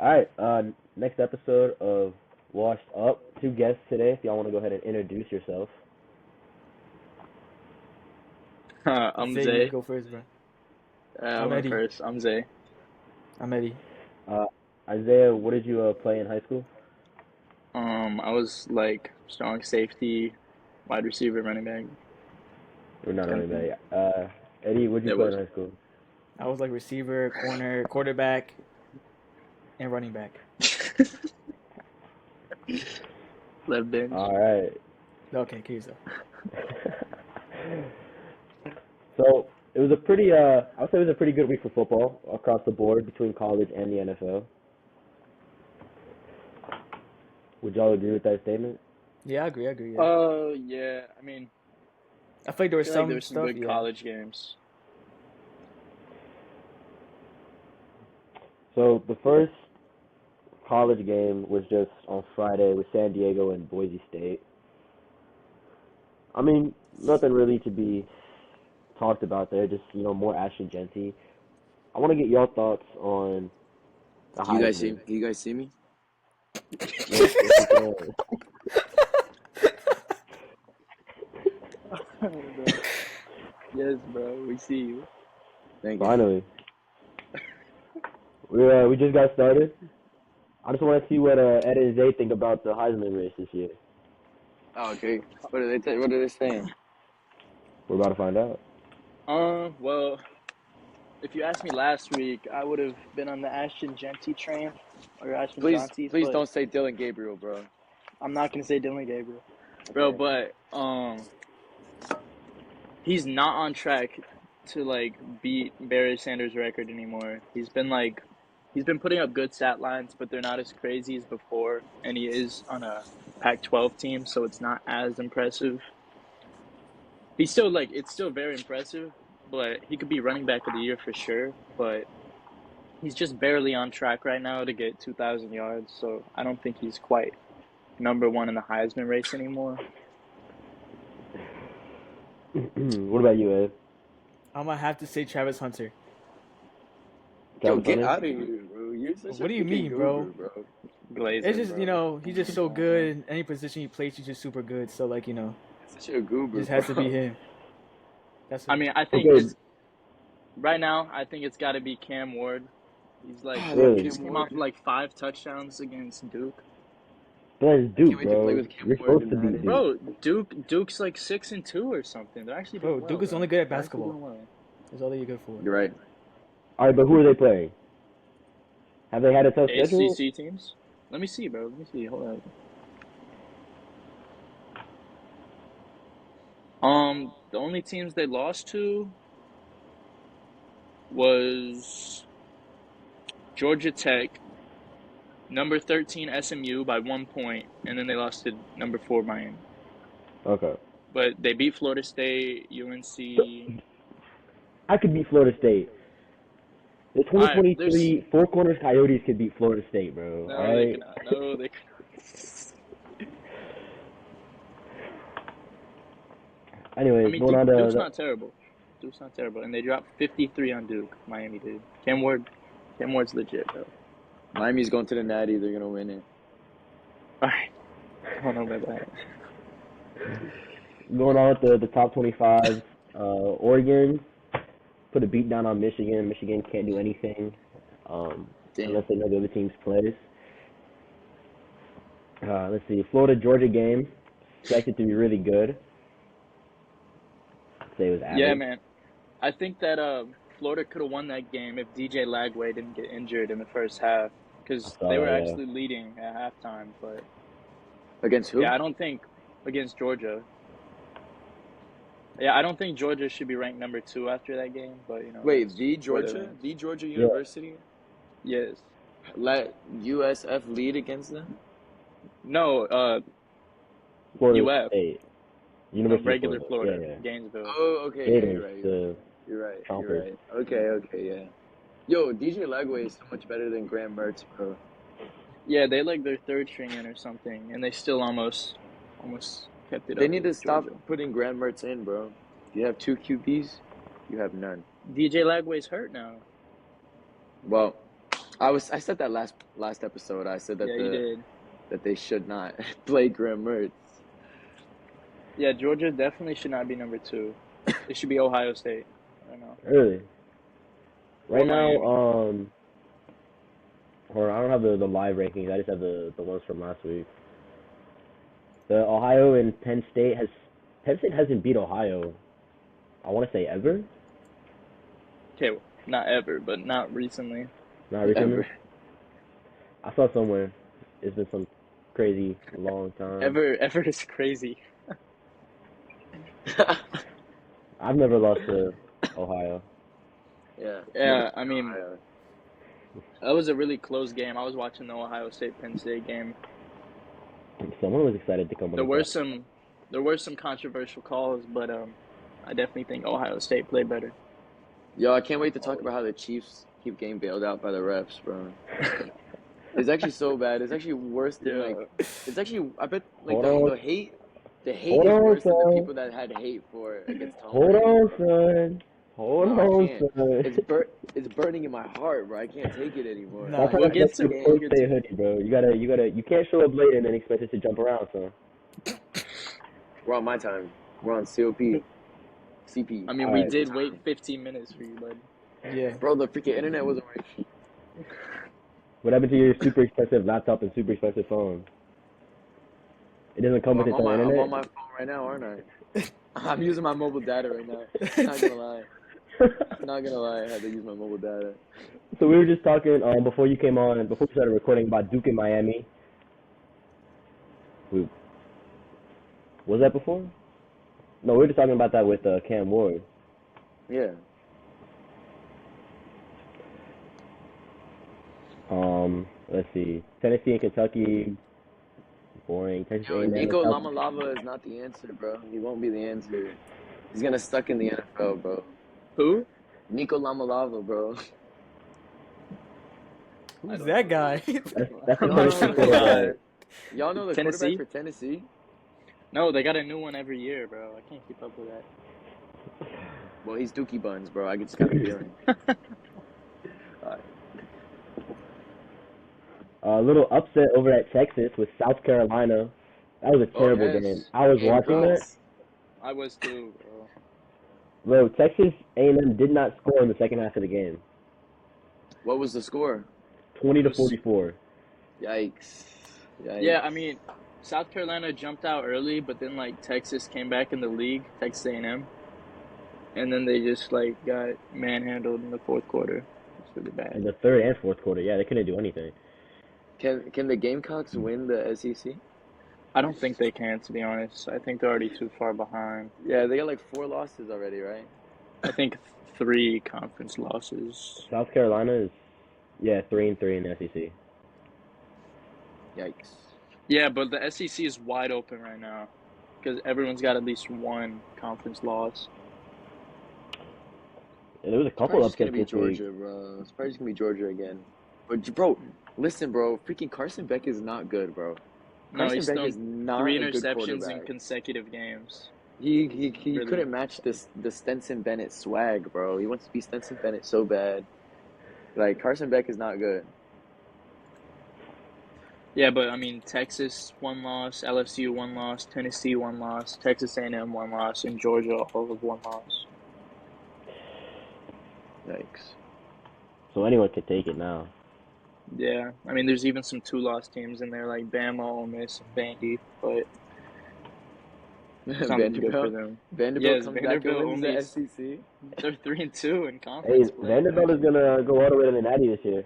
All right. Next episode of Washed Up. Two guests today. If y'all want to go ahead and introduce yourself. I'm Zay, you Zay. go first, bro. I I'm went Eddie. first. I'm Zay. I'm Eddie. Uh, Isaiah, what did you play in high school? I was like strong safety, wide receiver, running back. Or not running Anything. back. Eddie, what did you That play in was high school? I was like receiver, corner, quarterback, and running back. left bench. All right. Okay, Kiza. So it was a pretty, I would say it was a pretty good week for football across the board between college and the NFL. Would y'all agree with that statement? Yeah, I agree. Yeah. Yeah. I mean, I feel like there I was feel like there some were some stuff. good Yeah. college games. So the first college game was just on Friday with San Diego and Boise State. I mean, nothing really to be talked about there. Just more Ashton Genty. I want to get your thoughts on the Can you guys see? Heisman. Can you guys see me? Yes, yes, we can. Bro. Yes, bro. We see you. Thank you. Finally, we just got started. I just want to see what Ed and Zay think about the Heisman race this year. Oh, okay. What are they? What are they saying? We're about to find out. Well, if you asked me last week, I would have been on the Ashton Genty train or Ashton Please, Genty, please but don't say Dylan Gabriel, bro. I'm not gonna say Dylan Gabriel, bro. Okay. But he's not on track to like beat Barry Sanders' record anymore. He's been putting up good stat lines, but they're not as crazy as before, and he is on a Pac-12 team, so it's not as impressive. He's still it's still very impressive, but he could be running back of the year for sure, but he's just barely on track right now to get 2,000 yards, so I don't think he's quite number 1 in the Heisman race anymore. What about you, Ed? I'm gonna have to say Travis Hunter. Yo, Travis get Hunter? out of here, bro. You're such What a do you freaking mean, bro? goober, bro. Glazer, It's just bro. he's just so good. In any position he plays, he's just super good. So like You're such a goober, just has to be bro. him. That's I what, mean, I think Okay, it's right now. I think it's got to be Cam Ward. He's I love really. he Cam just came off Ward. 5 touchdowns against Duke. But it's I can't Duke, wait to play bro. with Cam You're Ward supposed in to beat Madden. Duke. Bro, Duke's 6-2 or something. They're actually doing bro. well, Duke is bro. only good at They're actually basketball. doing well. That's all that you're good for. You're right. All right, but who are they playing? Have they had a tough schedule? ACC teams. Let me see, bro. Let me see. Hold on. The only teams they lost to was Georgia Tech, number 13 SMU by 1 point, and then they lost to number 4 Miami. Okay. But they beat Florida State, So, UNC. I could beat Florida State. The All right, there's 2023 Four Corners Coyotes could beat Florida State, bro. All no, they right. cannot. No, they cannot. I Anyways, mean, going on to Duke's not terrible. Duke's not terrible, and they dropped 53 on Duke. Miami did. Cam Ward's legit, bro. Miami's going to the Natty. They're gonna win it. All right, I don't know about that. going on with the top 25. Oregon put a beat down on Michigan. Michigan can't do anything Damn. unless they know the other team's plays. Let's see. Florida Georgia game expected to be really good. I'd say it was Yeah, average. man. I think that Florida could have won that game if DJ Lagway didn't get injured in the first half, I because saw they were that. Yeah. actually leading at halftime. But Against who? yeah, I don't think against Georgia. Yeah, I don't think Georgia should be ranked number 2 after that game. But Wait, that's the what it Georgia, is. the Georgia Yeah. University Yes. let USF lead against them. No. Florida UF. State. No, University of regular Florida. Florida. Yeah, Gainesville. Oh, okay. Yeah, Gators, you're right. the You're right. You're Chompers. right. Okay. Yeah. Yo, DJ Lagway is so much better than Graham Mertz, bro. Yeah, they their third string in or something, and they still almost kept it They up need to with stop Georgia. putting Graham Mertz in, bro. If you have 2 QBs, you have none. DJ Lagway's hurt now. Well, I said that last episode. I said that Yeah, you did. that they should not play Graham Mertz. Yeah, Georgia definitely should not be number 2. It should be Ohio State. I don't know. Really? Or Right now, Miami. or I don't have the live rankings. I just have the ones from last week. The Ohio and Penn State hasn't beat Ohio. I want to say ever. Okay, well, not ever, but not recently. Not recently. Ever. I saw somewhere. It's been some crazy long time. Ever is crazy. I've never lost to Ohio. Yeah. Yeah, I mean, Ohio. that was a really close game. I was watching the Ohio State Penn State game. Someone was excited to come on. There were some controversial calls, but I definitely think Ohio State played better. Yo, I can't wait to talk about how the Chiefs keep getting bailed out by the refs, bro. It's actually so bad. It's actually worse than it's actually. I bet like the hate is worse than the people that had hate for against Tom. Hold on, son. Hold on, son. It's burning in my heart, bro. I can't take it anymore. Nah, we'll get to Pro State hoodie, bro. You can't show up late and then expect us to jump around, son. We're on my time. We're on COP. CP. I mean, we did wait 15 minutes for you, bud. Yeah. Bro, the freaking internet wasn't working. What happened to your super expensive laptop and super expensive phone? It doesn't come with its own internet? I'm on my phone right now, aren't I? I'm using my mobile data right now. Not gonna lie. Not gonna lie, I had to use my mobile data. So we were just talking before you came on, before we started recording, about Duke and Miami. Was that before? No, we were just talking about that with Cam Ward. Yeah. Let's see. Tennessee and Kentucky. Boring. Texas Yo, A&M. Nico Lamalava is not the answer, bro. He won't be the answer. He's gonna stuck in the NFL, bro. Who? Nico Lamalava, bro. Who's that guy? That's I'm the not Tennessee sure. quarterback. Y'all know the Tennessee? quarterback for Tennessee? No, they got a new one every year, bro. I can't keep up with that. Well, he's Dookie Buns, bro. I just got a feeling. A little upset over at Texas with South Carolina. That was a terrible yes. game. I was watching that. I was too, bro. Bro, Texas A&M did not score in the second half of the game. What was the score? 20-44. Yikes. Yeah, I mean, South Carolina jumped out early, but then like Texas came back in the league, Texas A&M, and then they just like got manhandled in the fourth quarter. It's really In bad. the third and fourth quarter, yeah, they couldn't do anything. Can the Gamecocks win the SEC? I don't think they can, to be honest. I think they're already too far behind. Yeah, they got like 4 losses already, right? I think 3 conference losses. South Carolina is, 3-3 in the SEC. Yikes. Yeah, but the SEC is wide open right now because everyone's got at least one conference loss. And there was a couple It's probably upsets just gonna be this week. Georgia, bro. It's probably just gonna be Georgia again. But bro, listen, bro. Freaking Carson Beck is not good, bro. No, Carson he's Beck thrown is not 3 a good interceptions in quarterback. consecutive games. He Really. couldn't match the Stenson Bennett swag, bro. He wants to be Stenson Bennett so bad. Like Carson Beck is not good. Yeah, but I mean, Texas 1 loss, LSU 1 loss, Tennessee 1 loss, Texas A&M 1 loss, and Georgia all of 1 loss. Yikes. So anyone could take it now. Yeah, I mean, there's even some 2-loss teams in there like Bama, Ole Miss, and Vandy, but it's not looking good for them. Vanderbilt Yes, comes Vanderbilt back and wins the only- SEC. They're 3-2 in Hey, conference play. Vanderbilt is gonna go all the way to the Natty this year.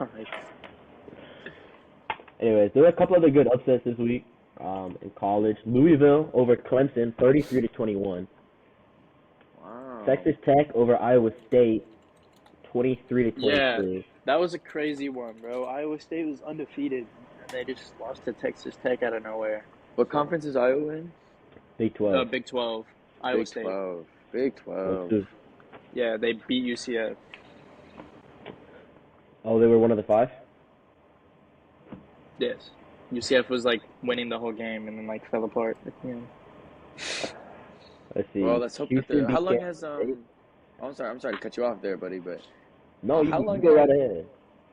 Alright. Anyways, there were a couple other good upsets this week in college. Louisville over Clemson, 33-21. Wow. Texas Tech over Iowa State, 23-23. That was a crazy one, bro. Iowa State was undefeated, and they just lost to Texas Tech out of nowhere. What conference is Iowa in? Big 12. Big 12, Iowa Big State. 12. Big 12. Yeah, they beat UCF. Oh, they were one of the 5? Yes. UCF was like winning the whole game and then like fell apart at the end. Let's see. Well, let's hope that Houston how beat long Kansas has State. I'm sorry to cut you off there, buddy, but No, How you long go has right ahead.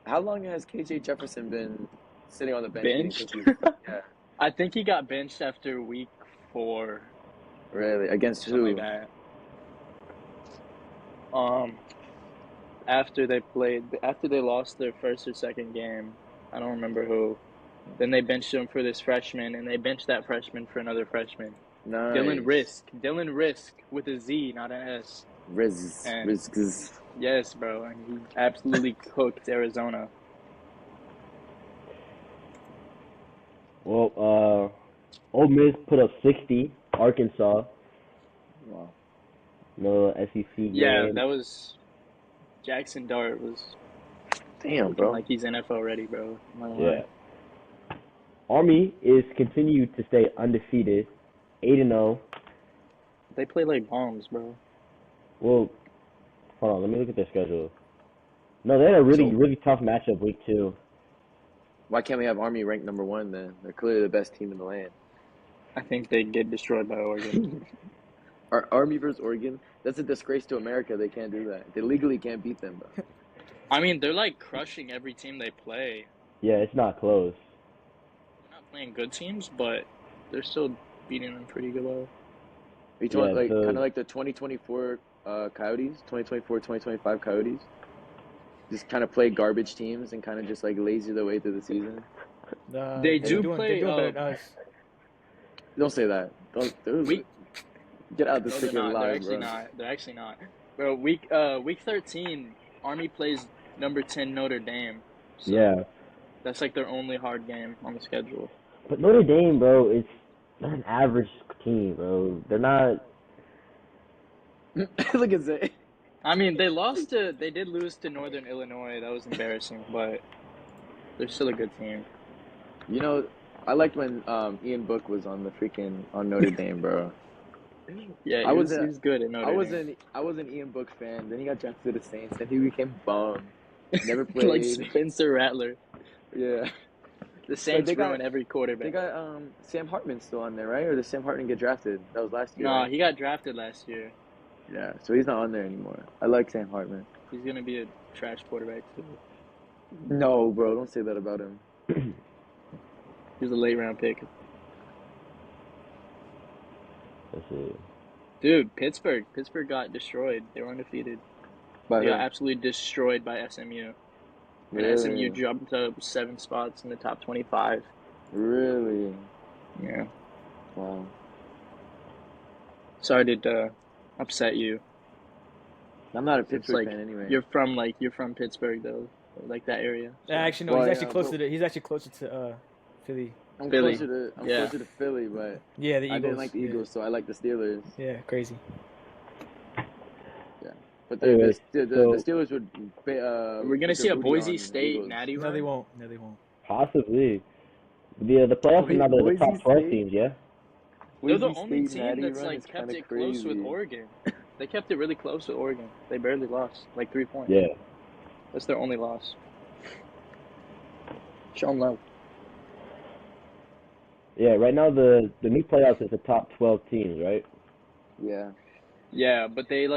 how long has KJ Jefferson been sitting on the bench eating Benched? cookies? Yeah, I think he got benched after week 4, really. Against something like who? that. After they lost their first or second game, I don't remember who. Then they benched him for this freshman, and they benched that freshman for another freshman. Nice. Dylan Risk with a Z, not an S. Riz. And Riz. yes, bro, and he absolutely cooked Arizona. Well, Ole Miss put up 60. Arkansas, Wow. no SEC game. Yeah, that was Jackson Dart was Damn, looking bro. like he's NFL ready, bro. I'm not gonna Yeah. lie. Army is continued to stay undefeated, 8-0. They play like bombs, bro. Well, hold on, let me look at their schedule. No, they had a really, So- really tough matchup week 2. Why can't we have Army ranked number 1 then? They're clearly the best team in the land. I think they get destroyed by Oregon. Our Army versus Oregon, that's a disgrace to America. They can't do that. They legally can't beat them, bro. I mean, they're like crushing every team they play. Yeah, it's not close. They're not playing good teams, but they're still beating them pretty good. Well. You talking Yeah, like the- kind of like the 2024 Coyotes, 2024-2025 Coyotes? Just kind of play garbage teams and kind of just like lazy their way through the season. They do play, They're doing better than us. Don't say that. Don't get out of this No, they're freaking not. They're live, actually bro. not. They're actually not. Bro, week 13, Army plays number 10 Notre Dame. So Yeah. That's like their only hard game on the schedule. But Notre Dame, bro, it's not an average team, bro. They're not. Look at Zay. I mean, they did lose to Northern Illinois. That was embarrassing, but they're still a good team. You know, I liked when Ian Book was on Notre Dame, bro. Yeah, I he was was good at Notre Dame. I was an Ian Book fan. Then he got drafted to the Saints. Then he became bum. Never played. like Spencer Rattler. Yeah. The Saints they got- ruin every quarterback. They got Sam Hartman still on there, right? Or did Sam Hartman get drafted? That was last year. No, right? he got drafted last year. Yeah, so he's not on there anymore. I like Sam Hartman. He's gonna be a trash quarterback too. No, bro, don't say that about him. He was a late round pick. Let's see. Dude, Pittsburgh got destroyed. They were undefeated. By They who? got absolutely destroyed by SMU. And Really? SMU jumped up 7 spots in the top 25. Really? Yeah. Wow. Sorry to upset you. I'm not a It's Pittsburgh like fan anyway. you're from Pittsburgh though, like that area. So. Actually, no, Well, he's yeah, actually closer but- to. He's actually closer to Philly. I'm Philly. closer Yeah. to Philly, but Yeah, the Eagles. I didn't like the yeah. Eagles, so I like the Steelers. Yeah, crazy. But Anyway, the so- Steelers would. We're put gonna see their a booty Boise on State Eagles. natty No, run. they won't. No, they won't. Possibly. The playoffs are Wait, now the Boise top 12 State? teams, yeah? They're the Boise only State team natty that's run like is kept kinda it close with crazy. Oregon. They kept it really close with Oregon. They barely lost, like 3 points. Yeah. That's their only loss. Show 'em love. Yeah, right now the new playoffs is the top 12 teams, right? Yeah. Yeah, but they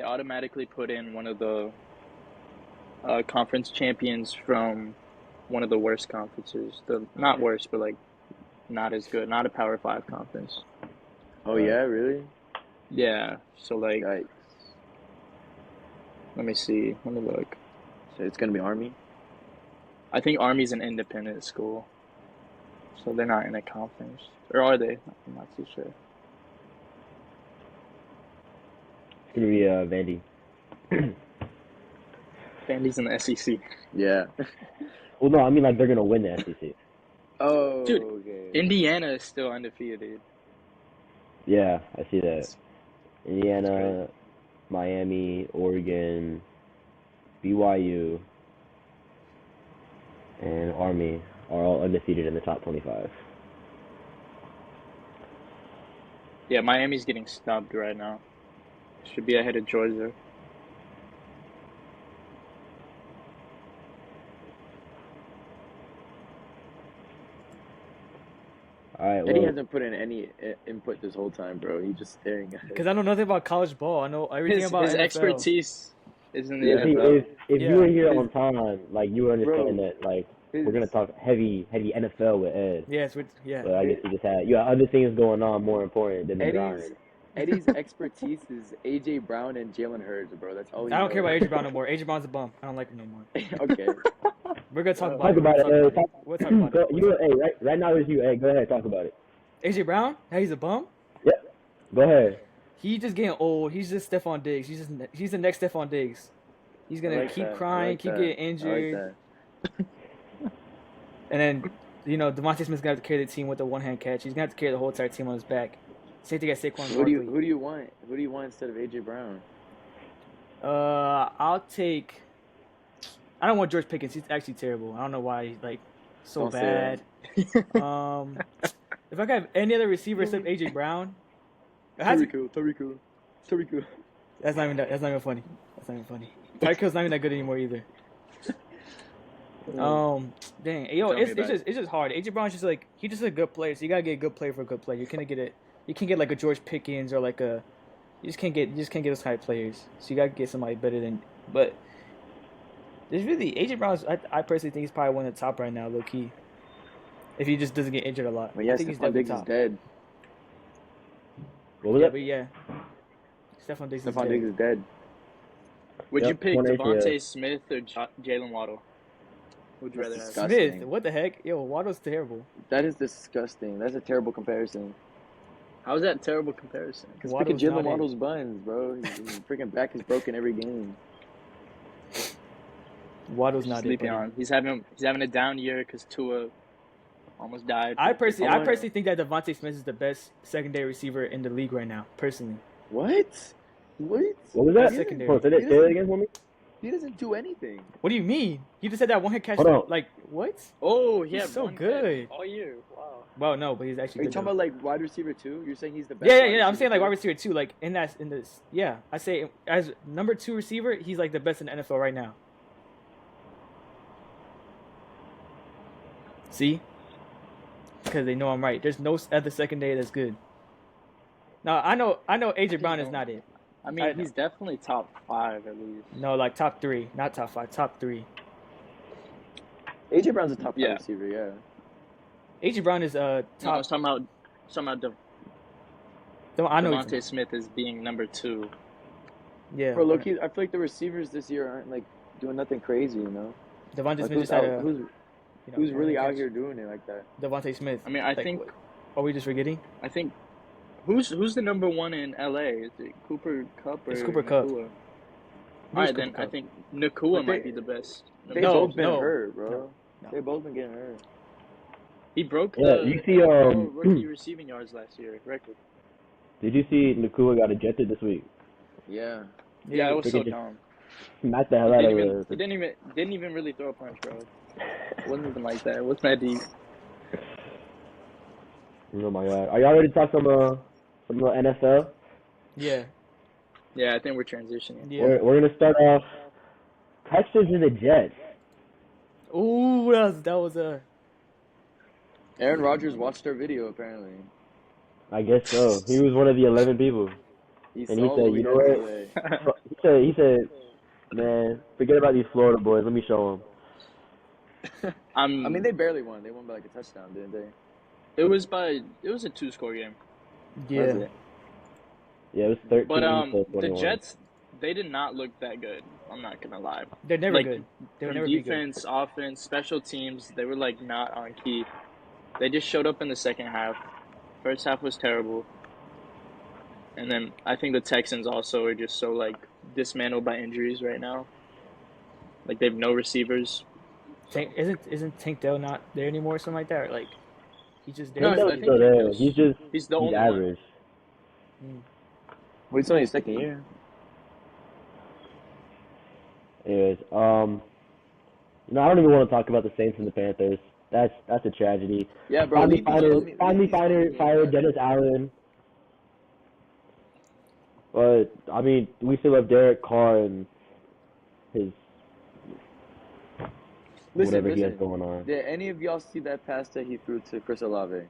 automatically put in one of the conference champions from one of the worst conferences. Not worst, but like not as good. Not a Power 5 conference. Oh yeah, really? Yeah. So like, Yikes. let me see. Let me look. So it's gonna be Army. I think Army's an independent school, so they're not in a conference, or are they? I'm not too sure. It's going to be Vandy. Vandy's in the SEC. Yeah. Well, no, I mean, like, they're going to win the SEC. Oh. Dude, Okay. Indiana is still undefeated. Yeah, I see that. That's Indiana, Miami, Oregon, BYU, and Army are all undefeated in the top 25. Yeah, Miami's getting snubbed right now. Should be ahead of Georgia. All right, Eddie well, hasn't put in any input this whole time, bro. He's just staring at it. Because I know nothing about college ball. I know everything about His NFL. is in the Yeah, See, NFL. if Yeah. you were here His- on time, like you would understand Bro, that like his, we're gonna talk heavy NFL with Ed. Yes, yeah. But I guess you just had other things going on more important than the grind. Eddie's expertise is AJ Brown and Jalen Hurts, bro. That's all he I don't care about knows. AJ Brown no more. AJ Brown's a bum. I don't like him no more. Okay. We're gonna talk Talk about it. about We'll it, talk about it. We'll talk about Go, it. you, hey, right now it's you. Hey, go ahead, talk about it. AJ Brown? How he's a bum? Go ahead. He's just getting old. He's just Stephon Diggs. He's the next Stephon Diggs. He's gonna I like keep that. I crying, like keep that. getting I like injured, that. and then Devontae Smith's gonna have to carry the team with a one-hand catch. He's gonna have to carry the whole entire team on his back. Same thing as Saquon Who do you Barkley. want? Who do you want instead of AJ Brown? I'll take. I don't want George Pickens. He's actually terrible. I don't know why he's like so Don't say bad. that. If I could have any other receiver except AJ Brown, it has to- Tariq. that's not even funny. That's not even funny. Tyreek Hill's not even that good anymore either. Dang, yo, Tell me it's about just hard. AJ Brown's just like he's just a good player, so you gotta get a good player for a good player. You can't get it. You can't get like a George Pickens or like a. You just can't get those type of players. So you gotta get somebody better than. But there's really AJ Brown's. I personally think he's probably one of the top right now, low key. If he just doesn't get injured a lot, But yeah, I think he's Stephon definitely Diggs is top. dead. What was Yeah, it? but yeah, Stephon Diggs is Stephon dead. Diggs is dead. Would Yep, you pick one ACL. Devontae Smith or Jalen Waddle? Would you That's rather have? disgusting. Smith, what the heck? Yo, Waddle's terrible. That is disgusting. That's a terrible comparison. How's that a terrible comparison? Because Waddle's freaking not Jalen it. Waddle's buns, bro. His freaking back is broken every game. Waddle's not it. Sleeping buddy. on. He's having a down year because Tua almost died. I personally Hold on. think that Devontae Smith is the best secondary receiver in the league right now. Personally, What? What? What was that? That's secondary. Hold on, say that again for me. He doesn't do anything. what do you mean? You just said that one hit catch. Hold on. Like what? Oh, He's yeah, so good. all year. Wow. Well, no, but he's actually. Are you good talking though. about like wide receiver too? You're saying he's the best? Yeah, wide yeah. I'm receiver saying like too? wide receiver too. Like in this. Yeah, I say as number 2 receiver, he's like the best in the NFL right now. See, because they know I'm right. There's no other secondary that's good. Now I know AJ Brown is not it. I mean, I- he's definitely top 5 at least. No, like top 3, not top 5, top 3. AJ Brown's a top 5 Yeah. receiver. Yeah. AJ Brown is No, I top. was talking about I know. Devontae Smith as being number 2. Yeah. Bro, low-key, I feel like the receivers this year aren't like doing nothing crazy. You know. Devontae Like, Smith just had a. who's really out here doing it like that? Devontae Smith. I mean, I Like, think what- Are we just forgetting? who's the number 1 in LA? Is it Cooper Kupp or It's Cooper Kupp. Nakua? Who's Alright, then Cooper I Kupp? think Nakua But might they- be the best. They No, both been no, hurt, bro. no. They both been getting hurt. He broke Yeah, the you see, rookie receiving yards last year record. Did you see Nakua got ejected this week? Yeah. Yeah, it was so Freaking- dumb. Smacked the hell He out didn't of even, it. he didn't even really throw a punch, bro. It wasn't even like that. It wasn't that deep. Oh my god. Are y'all ready to talk some little NFL? Yeah. Yeah, I think we're transitioning. Yeah. We're gonna start off Texans and the Jets. Ooh, that was a. Aaron Rodgers watched our video apparently. I guess so. He was one of the 11 people. He And he saw said, what we "You know had what?" today. He said, man, forget about these Florida boys. Let me show them. I mean, they barely won. They won by like a touchdown, didn't they? it was a 2-score game. Was Yeah. it? Yeah, it was 13 But to the 21. Jets, they did not look that good. I'm not gonna lie. They're never Like, good. They'll From never be good. defense, offense, special teams, they were like not on key. They just showed up in the second half. First half was terrible. And then I think the Texans also are just so like dismantled by injuries right now. Like they have no receivers. Isn't Tank Dell not there anymore or something like that? Or like he's just there. No, He's I still think there. he's- He's just He's the he's only one. average. Well, it's only his second year. Anyways, no, I don't even want to talk about the Saints and the Panthers. That's a tragedy. Yeah, bro. Finally, leave these- let me- finally leave these fired fucking Dennis Allen. But I mean, we still have Derek Carr and his whatever he has listen. going on. Did any of y'all see that pass that he threw to Chris Olave?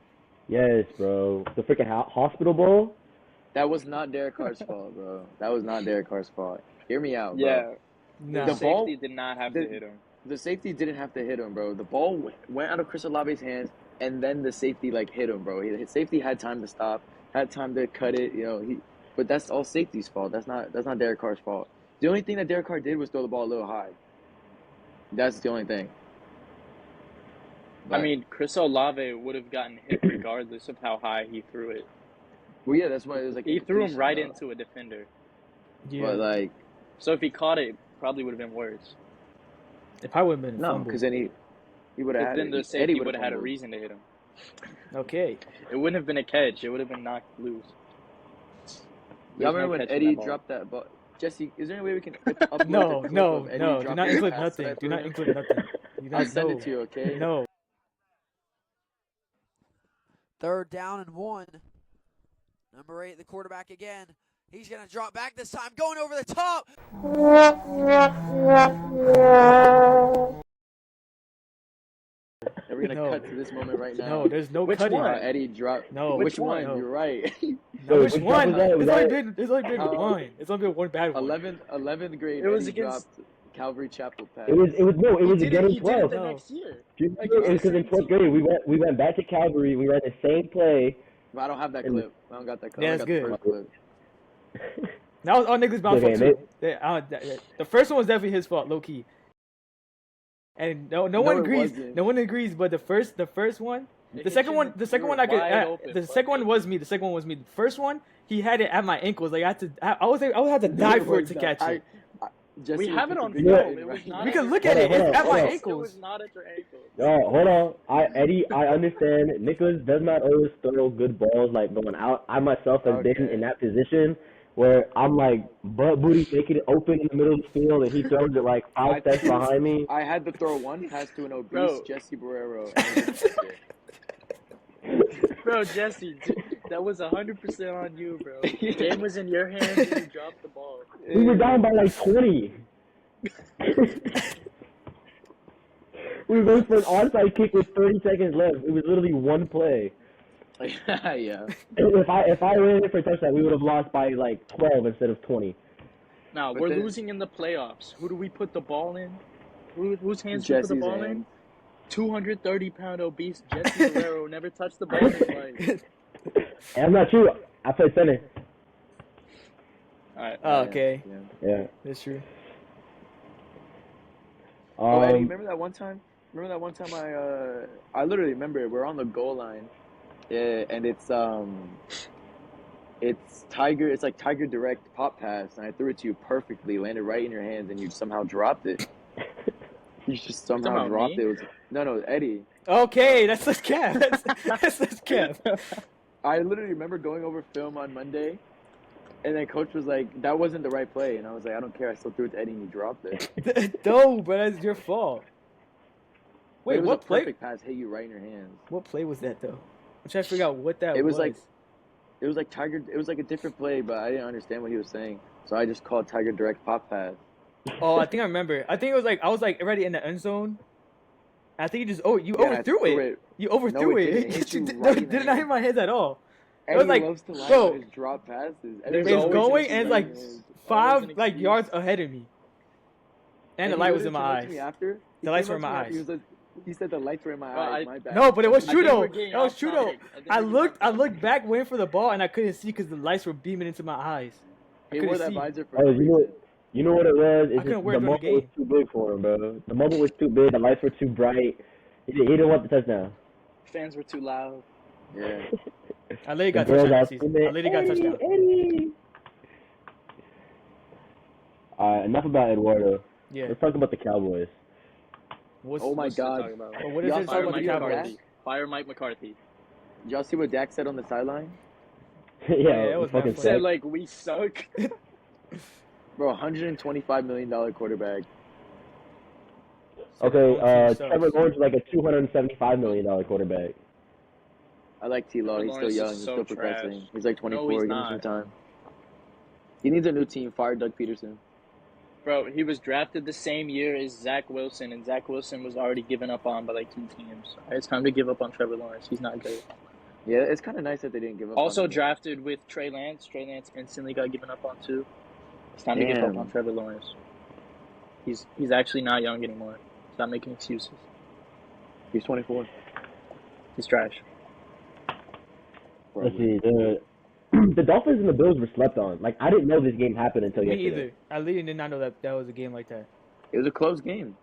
Yes, bro. The freaking hospital bowl. That was not Derek Carr's fault, bro. That was not Derek Carr's fault. Hear me out, bro. Yeah. No. The The ball- safety did not have the- to hit him. The safety didn't have to hit him, bro. The ball went out of Chris Olave's hands, and then the safety like hit him, bro. His safety had time to stop, had time to cut it. But that's all safety's fault. That's not Derek Carr's fault. The only thing that Derek Carr did was throw the ball a little high. That's the only thing. I mean, Chris Olave would have gotten hit regardless of how high he threw it. well, yeah, that's why it was like He threw him right incompletion, into a defender. Yeah. But like, So if he caught it, probably would have been worse. It probably would have been a no, fumble. because then he would have had Then it. the Eddie safety would've would have had a fumbled. reason to hit him. Okay. It wouldn't have been a catch. It would have been knocked loose. Y'all There's no remember when catching Eddie that ball. dropped that ball? Jesse, is there any way we can upload No, the clip no, of Eddie no. Do dropping not the include pass nothing. that Do I not threw? include nothing. You I'll don't send know. it to you, okay? No. 3rd down and 1. Number 8, the quarterback again. He's going to drop back this time, going over the top. And we're gonna No. cut to this moment right now. No, there's no Which cutting. one? Eddie dropped. No. Which one? No. You're right. No, which which one? one was that? Was There's only been How- one. It's only been one bad one. 11th grade. It was Eddie against- dropped Calvary Chapel pass. It was He again in did it 12. the No. next year. It Like, was it's the because in same 12th team. grade we went back to Calvary. We ran the same play. But I don't have that clip. I don't got that clip. Yeah, I it's got the good. first clip. That was all niggas' bound Okay, fault too. The first one was definitely his fault, low key. And no No, one it agrees. wasn't. No one agrees. But the first one, It the hit second you- one, the second you one were I could. wide open, The but- second one was me. The second one was me. The first one, he had it at my ankles. Like I would have to die for it to catch it. Jesse We will have it put on the film. video in It was right not now. We can at look your at it. Hold It's on, at my hold on. It ankles. was not at your ankles. Oh, hold on. Eddie, I understand. Nicholas does not always throw good balls like going out. I myself have been Okay. in that position where I'm like butt booty making it open in the middle of the field and he throws it like I 5 steps think- behind me. I had to throw one pass to an obese Bro. Jesse Barrero. And he didn't catch it. Bro, Jesse, that was 100% on you, bro. The game was in your hands and you dropped the ball. We were down by like 20. We were going for an onside kick with 30 seconds left. It was literally one play. Yeah. If I ran it for a touchdown, we would have lost by like 12 instead of 20. Now, But we're then- losing in the playoffs. Who do we put the ball in? Whose hands do we put the Jesse's ball in? hand. 230-pound obese Jesse Guerrero never touched the ball in his life. And I'm not true. I played center. All right. Oh, okay, Yeah. Yeah. that's true. Oh, Eddie, Um, remember that one time? I literally remember we're on the goal line, yeah, and it's like Tiger Direct pop pass, and I threw it to you perfectly, landed right in your hands, and you somehow dropped it. You just somehow Talking about dropped me? it. No, Eddie. Okay, that's the cap. That's the cap. I literally remember going over film on Monday, and then coach was like, "That wasn't the right play," and I was like, "I don't care. I still threw it to Eddie, and he dropped it." No, but that's your fault. But Wait, it was what a play? perfect pass hit you right in your hands. What play was that though? I'm trying to figure out what that It was like It was like a different play, but I didn't understand what he was saying, so I just called Tiger Direct pop pass. Oh, I think I remember. I think it was like I was like already in the end zone. I think you just you Yeah, I overthrew threw it. You overthrew No, it it. didn't. It hit you Did right in the did not hit hand. my hands at all. Eddie was like, loves to lie bro, about his drop passes. There's It's always going an and it's like excuse. Always 5 an like excuse. yards ahead of me. And the he light was in literally my came up to me eyes. after. He The lights came were in up to my me after. eyes. He said the lights were in my Well, eyes. I- My bad. No, but it was I true think though. we're getting That was off true though. topic. I think I we're getting off looked topic. back waiting for the ball and I couldn't see because the lights were beaming into my eyes. I He wore couldn't that see. visor for Oh, no you know, reason. you know what it was? It's I couldn't just wear the it during the moment was game. too big for him, bro. The moment was too big. The lights were too bright. He didn't want the touchdown. Fans were too loud. Yeah. I literally got The girls touchdown out this season. screaming, I literally got touchdown. Eddie. Enough about Eduardo. Yeah. Let's talk about the Cowboys. What's, Oh my What's to God. talk about? Well, what is Y'all it saw Fire about the the Mike video of Cowboys? McCarthy. Fire Mike McCarthy. Did y'all see what Dak said on the sideline? Yeah, that was fucking mad funny. Said sick. like we suck. Bro, $125 million quarterback. Okay, Sucks. Trevor Lawrence is like a $275 million quarterback. I like T-Law. Trevor He's still Lawrence young. is He's so still progressing. trash. He's like 24. he's Give him not. some time. He needs a new team. Fire Doug Peterson. Bro, he was drafted the same year as Zach Wilson, and Zach Wilson was already given up on by like 2 teams. It's time to give up on Trevor Lawrence. He's not good. Yeah, it's kind of nice that they didn't give up. Also on him. drafted with Trey Lance. Trey Lance instantly got given up on too. It's time to give up Damn. on Trevor Lawrence. He's actually not young anymore. Stop making excuses. He's 24. He's trash. Let's see. The Dolphins and the Bills were slept on. Like, I didn't know this game happened until Me yesterday. either. I literally did not know that was a game like that. It was a close game.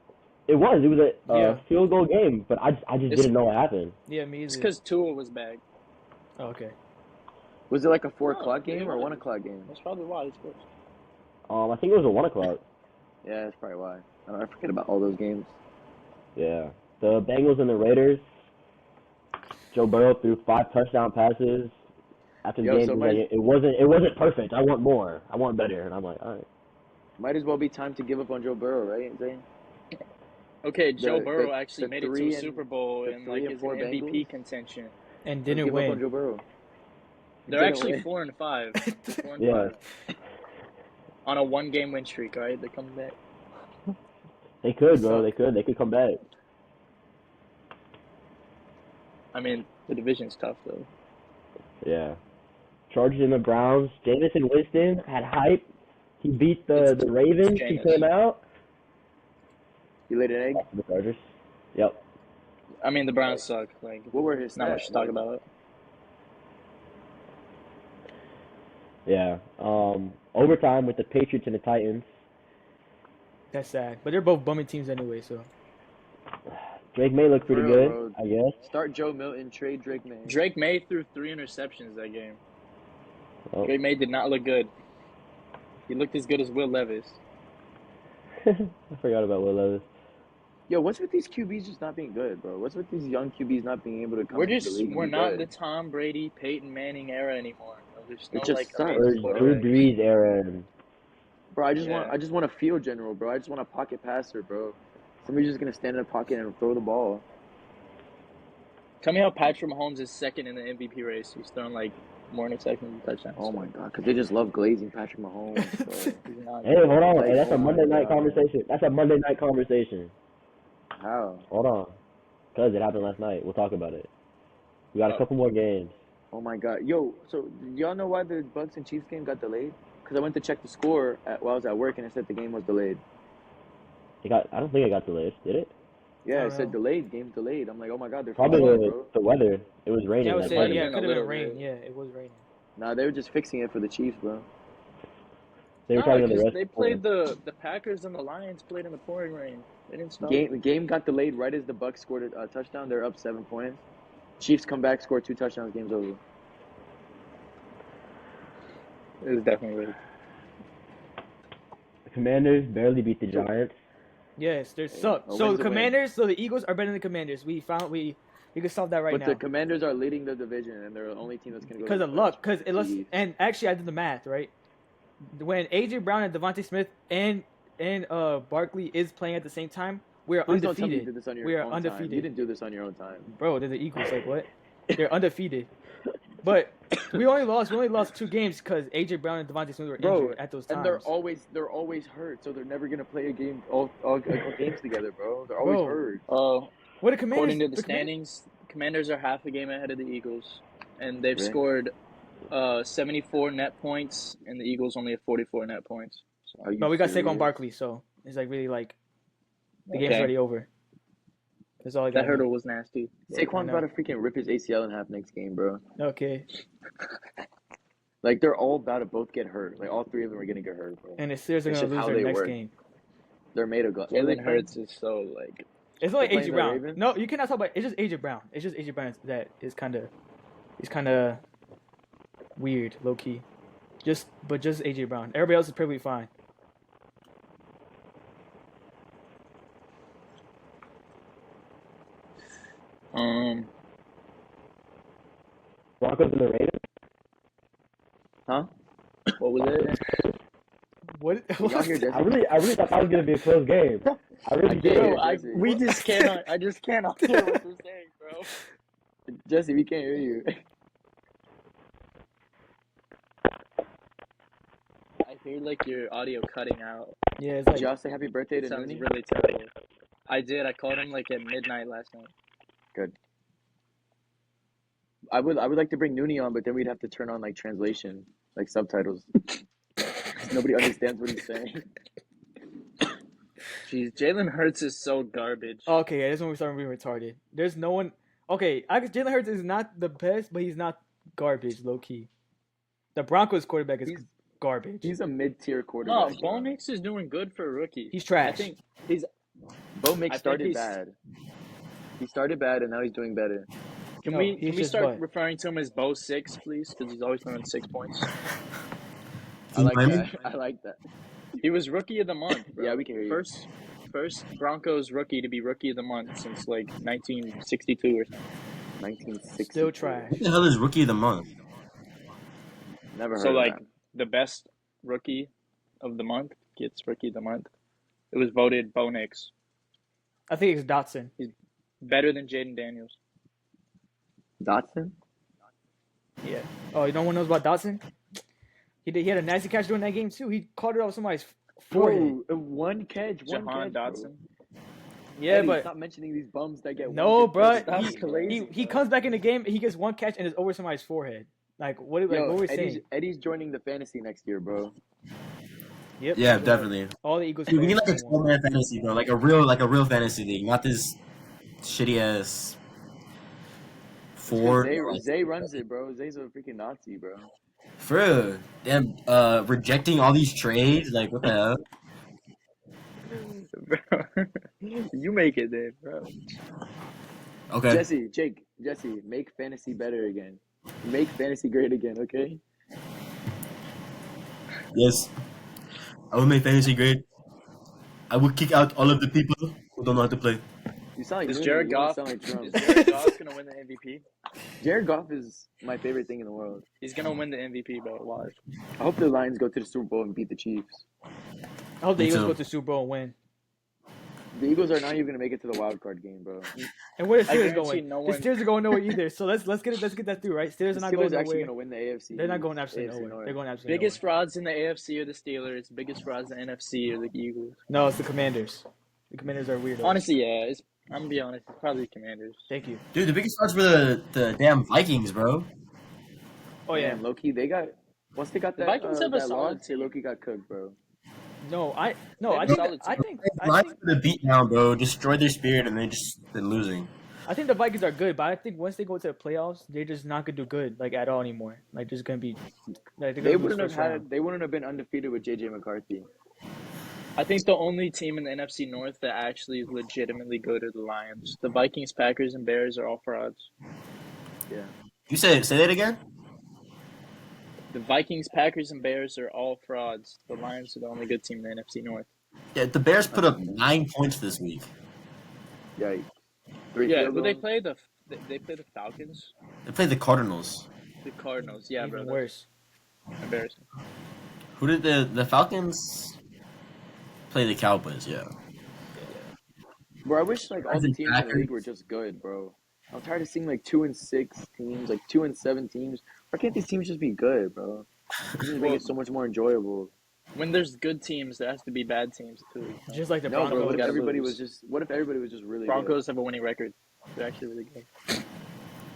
It was a Yeah. field goal game, but I just didn't know what happened. Yeah, me It's either. because Tua was back. Oh, okay. Was it like a 4 No, o'clock they game or won. 1 o'clock game? That's probably why it's close. I think it was a 1 o'clock. Yeah, that's probably why. I forget about all those games. Yeah. The Bengals and the Raiders. Joe Burrow threw 5 touchdown passes. After the Yo, game, so he was like, it wasn't perfect. I want more. I want better. And I'm like, all right. Might as well be time to give up on Joe Burrow, right, Zane? Okay, Joe The- Burrow the- actually the made it to three a and- Super Bowl the and three like and is four in MVP Bengals? contention. And Give didn't up on Joe win. Burrow. They're Didn't actually win. 4-5. They're 4 and Yeah. 5 on a 1-game win streak. All right, they're coming back. They could, bro. They could come back. I mean, the division's tough though. Yeah. Chargers and the Browns. Jameson Winston had hype. He beat the Ravens. He Jameis. came out. You laid an egg? The Chargers. Yep. I mean, the Browns suck. Like, What were his not stats? much to talk about. Yeah. Overtime with the Patriots and the Titans. That's sad. But they're both bumming teams anyway, so. Drake May looked pretty For good, real, bro. I guess. Start Joe Milton, trade Drake May. Drake May threw 3 interceptions that game. Oh. Drake May did not look good. He looked as good as Will Levis. I forgot about Will Levis. Yo, what's with these QBs just not being good, bro? What's with these young QBs not being able to come into the league and We're be not good? the Tom Brady, Peyton Manning era anymore. There's no It just like sucks, Or amazing bro. Drew quarterbacks. Brees era. And Bro, I just Yeah. want a field general, bro. I just want a pocket passer, bro. Somebody's just gonna stand in the pocket and throw the ball. Tell me how Patrick Mahomes is second in the MVP race. He's thrown like more interceptions than touchdowns. Oh my god, because they just love glazing Patrick Mahomes, bro. He's not hey, hold on. Like, Hey, that's oh a my Monday night God. conversation. That's a Monday night conversation. How? Hold on. Because it happened last night. We'll talk about it. We got a Oh. couple more games. Oh my god. Yo, so do y'all know why the Bucks and Chiefs game got delayed? Because I went to check the score while I was at work and it said the game was delayed. I don't think it got delayed, did it? Yeah, Oh, it said no. delayed, game delayed. I'm like, oh my god, they're Probably fixing it, bro. the weather. It was raining. Yeah, I would like, say, might have yeah, been it a could have little been rain. bit. Yeah, it was raining. Nah, they were just fixing it for the Chiefs, bro. They were No, talking to the because rest. they played the Packers and the Lions played in the pouring rain. They didn't stop. The game got delayed right as the Bucks scored a touchdown. They're up 7 points. Chiefs come back, score 2 touchdowns, game's over. It was definitely rigged. The Commanders barely beat the Giants. Yes, they suck. a So win's the a win. Commanders, so the Eagles are better than the Commanders. We can solve that right But now. the Commanders are leading the division, and they're the only team that's going to go Because to of the luck. playoffs. Because it looks, and actually I did the math, right? When AJ Brown and Devontae Smith and Barkley is playing at the same time, we are Please don't tell me you undefeated. did this on your We are own time. undefeated. You didn't do this on your own time. Bro, they're the Eagles. Like what? They're undefeated. But we only lost 2 games because AJ Brown and Devontae Smith were Bro, injured at those times. and they're always hurt, so they're never gonna play a game all games together, bro. They're always Bro. hurt. What the Commanders? According to the Commanders- standings, Commanders are half a game ahead of the Eagles, and they've Really? scored 74 net points, and the Eagles only have 44 net points. So, Are you But we got Saquon serious? Barkley, so it's like really like the game's okay. already over. That's all I got. That hurdle was nasty. Saquon's I know. about to freaking rip his ACL in half next game, bro. Okay. Like they're all about to both get hurt. Like all 3 of them are gonna get hurt, bro. And the Steelers are It's gonna just lose how their they next work. game. They're made of glass. Jalen Hurts is so like. It's only They're playing AJ the Brown. Ravens? No, you cannot talk about. It's just AJ Brown. It's just AJ Brown that is he's kind of weird, low key. Just AJ Brown. Everybody else is perfectly fine. Broncos and the Raiders. Huh? What was it? What? Y'all hear Jesse? I really thought that was gonna be a close game. I really I did. did. Bro, Jesse. we just cannot. I just cannot hear what you're saying, bro. Jesse, we can't hear you. I hear like your audio cutting out. Yeah, it's Did like y'all say happy birthday It to sounds Nooney? really terrible. I did. I called him like at midnight last night. Good. I would like to bring Nooney on, but then we'd have to turn on like translation, like subtitles. 'Cause nobody understands what he's saying. Jeez, Jalen Hurts is so garbage. Okay, yeah, this is when we start being retarded. There's no one. Okay, I guess Jalen Hurts is not the best, but he's not garbage, low key. The Broncos quarterback is He's garbage. he's a mid-tier No, quarterback. Bo Nix is doing good for a rookie. He's I trash. think Bo I Nix think started he's- bad. He started bad, and now he's doing better. can No, we he's we just start what? referring to him as Bo 6, please? Because he's always throwing 6 points. I like Miami? that. I like that. He was rookie of the month, bro. Yeah, we can hear you. First Broncos rookie to be rookie of the month since like 1962 or something. 1960. Still trash. Who the hell is rookie of the month? Never heard So of like that. the best rookie of the month gets rookie of the month. It was voted Bo Nix. I think it's Dotson. Better than Jaden Daniels. Dotson? Yeah. Oh, no one knows about Dotson? He had a nasty catch during that game too. He caught it off somebody's forehead. Bro, one catch. Jahan bro. Dotson. Yeah, Eddie, but stop mentioning these bums that get no, one bro. catch. That's crazy, He bro. comes back in the game. He gets one catch and it's over somebody's forehead. Like what? Like Yo, what we're Eddie's, saying? Eddie's joining the fantasy next year, bro. Yep. Yeah, definitely. All the Eagles. Dude, we need players like a won. 12-man fantasy, bro. Like a real fantasy league, not this shitty ass four. Zay runs it, bro. Zay's a freaking Nazi, bro. For real. Damn, rejecting all these trades, like what the hell? Bro, you make it then, bro. Okay. Jesse, make fantasy better again. Make fantasy great again, okay? Yes. I will make fantasy great. I will kick out all of the people who don't know how to play. You sound like Is Rooney, Jared you don't Goff sound like Trump. is Jared Goff gonna win the MVP? Jared Goff is my favorite thing in the world. He's gonna win the MVP, bro. Watch. I hope the Lions go to the Super Bowl and beat the Chiefs. I hope the Me Eagles too. go to the Super Bowl and win. The Eagles are not even gonna make it to the wild card game, bro. And where the I Steelers guarantee going? no The one- Steelers are going nowhere either. So let's get that through, right? Steelers The are not going Steelers actually nowhere. gonna win the AFC. They're not going absolutely AFC nowhere. North. They're going absolutely Biggest nowhere. frauds in the AFC are the Steelers. Biggest frauds in the NFC are the Eagles. No, it's the Commanders. The Commanders are weirdos. Honestly, yeah. I'm gonna be honest. It's probably the Commanders. Thank you. Dude, the biggest odds were the damn Vikings, bro. Oh yeah. Man, Loki, they got once they got The that, Vikings have a that solid loss, they team. Loki got cooked, bro. No, I They think have a solid I team. think Lions for the beat down, bro. Destroyed their spirit and they just been losing. I think the Vikings are good, but I think once they go to the playoffs, they're just not gonna do good like at all anymore. Like just gonna be like they're gonna They lose wouldn't have first round. had. They wouldn't have been undefeated with JJ McCarthy. I think the only team in the NFC North that actually is legitimately good are the Lions. The Vikings, Packers, and Bears are all frauds. Yeah. You say that again? The Vikings, Packers, and Bears are all frauds. The Lions are the only good team in the NFC North. Yeah, the Bears put up 9 points this week. Yeah. Three Yeah, field but they goals. play they play the Falcons, They played the Cardinals. the Cardinals. Yeah, Even bro. worse. That's embarrassing. Who did the Falcons play? The Cowboys, yeah. Bro, I wish like all the Isn't teams in the Packers- league were just good, bro. I'm tired of seeing like 2-6 teams, like 2-7 teams. Why can't these teams just be good, bro? This just make it so much more enjoyable. When there's good teams, there has to be bad teams too. Just like the No, bro. Broncos. What if gotta everybody lose. was just really Broncos have a winning record. They're actually really good.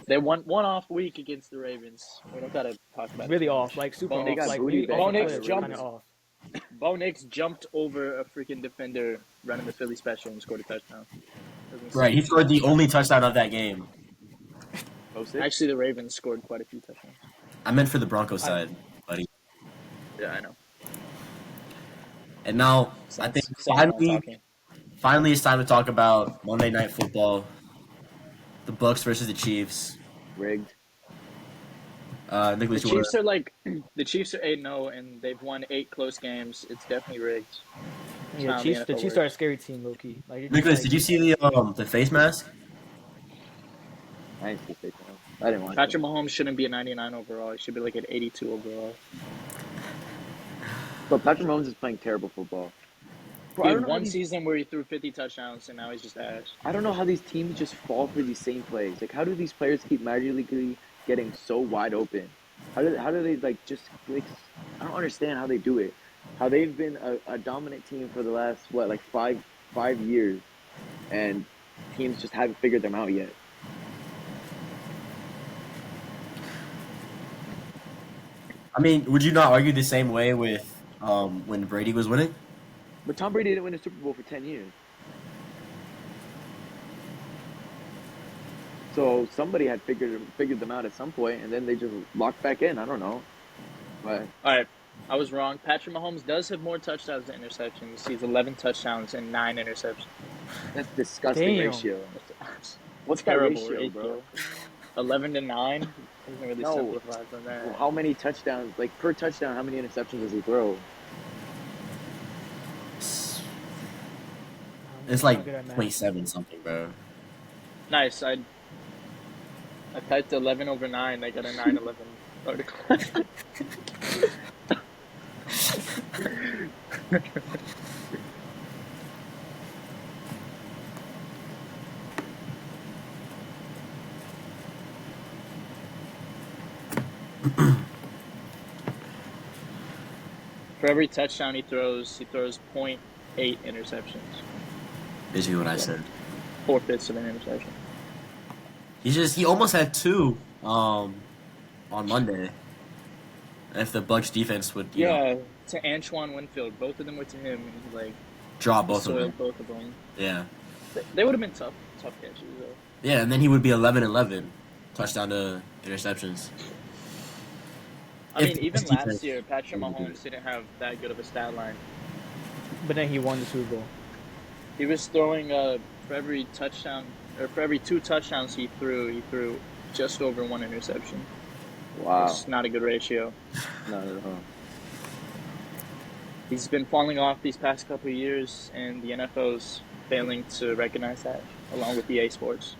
They won one off week against the Ravens. We don't gotta talk about Really it. off, like super Bo off, Nix got like booty really back. off Bo Nix the cliff, jumped. kinda off. Bo Nix jumped over a freaking defender running the Philly special and scored a touchdown. Right, he scored the only touchdown of that game. good. 06? Actually, the Ravens scored quite a few touchdowns. I meant for the Broncos side, buddy. Yeah, I know. And now, I think Same while I'm finally, talking. finally it's time to talk about Monday Night Football. The Bucks versus the Chiefs. Rigged. The Nicholas, you wanna- Chiefs are like the Chiefs are 8-0 and they've won 8 close games. It's definitely rigged. Yeah, how the Chiefs. The NFL Chiefs works. are a scary team, low key. Like, you're just Nicholas, like- did you see the face mask? I ain't supposed to take that. I didn't want Patrick Mahomes shouldn't be a 99 overall. He should be like an 82 overall. But Patrick Mahomes is playing terrible football. Bro, He I had don't know how one these- season where he threw 50 touchdowns and now he's just ass. I don't know how these teams just fall for these same plays. Like, how do these players keep magically getting so wide open? How do they like just like? I don't understand how they do it. How they've been a dominant team for the last like five years, and teams just haven't figured them out yet. I mean, would you not argue the same way with when Brady was winning? But Tom Brady didn't win a Super Bowl for 10 years. So somebody had figured them out at some point, and then they just locked back in. I don't know. But All right, I was wrong. Patrick Mahomes does have more touchdowns than interceptions. He's 11 touchdowns and 9 interceptions. that's disgusting Damn. ratio. What's that Terrible ratio, bro? 11 to 9 doesn't really No. simplify from that. Well, how many touchdowns, like per touchdown, how many interceptions does he throw? It's I'm like not good at math. 27 something, bro. Nice. I typed 11 over 9. I got a 9/11 article. For every touchdown he throws .8 interceptions. Basically what I said. 4/5 of an interception. He almost had 2 on Monday. If the Bucks defense would you know, Yeah, to Antoine Winfield. Both of them were to him, and he like draw both of soiled them. both of them. Yeah. They would have been tough catches though. Yeah, and then he would be 11-11 touchdown to interceptions. I If mean, the even defense last year, Patrick would do Mahomes didn't have that good of a stat line. But then he won the Super Bowl. He was throwing for every touchdown or for every 2 touchdowns he threw just over 1 interception. Wow. It's not a good ratio. Not at all. He's been falling off these past couple of years, and the NFL's failing to recognize that, along with EA Sports.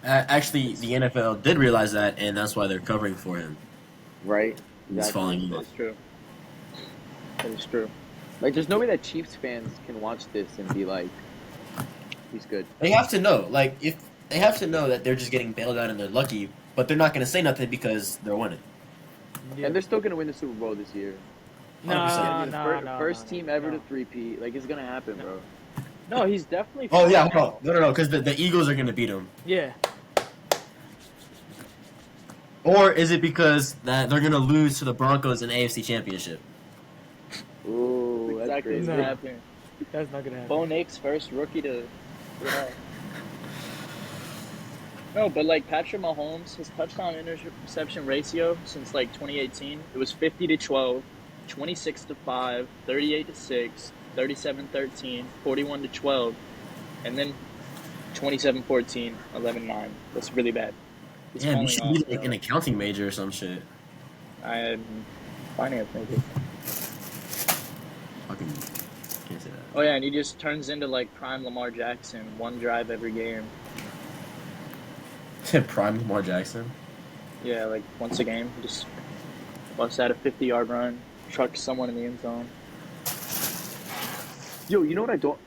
Actually, the NFL did realize that, and that's why they're covering for him. Right? He's Exactly. falling off. That's true. That is true. Like, there's no way that Chiefs fans can watch this and be like, he's good. They have to know, like, if they have to know that they're just getting bailed out and they're lucky, but they're not going to say nothing because they're winning. Yeah. And they're still going to win the Super Bowl this year. Nah, 100%. nah, First nah, team nah, ever nah. to three-peat. Like, it's going to happen, bro. No, he's definitely. Oh, yeah, falling hold on. No, because the Eagles are going to beat them. Yeah. Or is it because that they're going to lose to the Broncos in AFC Championship? Ooh, That's that's exactly what's crazy. gonna No. happen. That's not gonna happen. Bo Nix, first rookie to. Yeah. No, but like Patrick Mahomes, his touchdown interception ratio since like 2018, it was 50-12, 26-5, 38-6, 37-13, 41-12, and then 27-14, 11-9. That's really bad. He's Yeah, you falling should off, be like bro. an accounting major or some shit. I'm finance maybe. Fucking can't say that. Oh yeah, and he just turns into like prime Lamar Jackson, 1 drive every game. Prime Lamar Jackson. Yeah, like once a game, just busts out a 50-yard run, trucks someone in the end zone. Yo, you know what I don't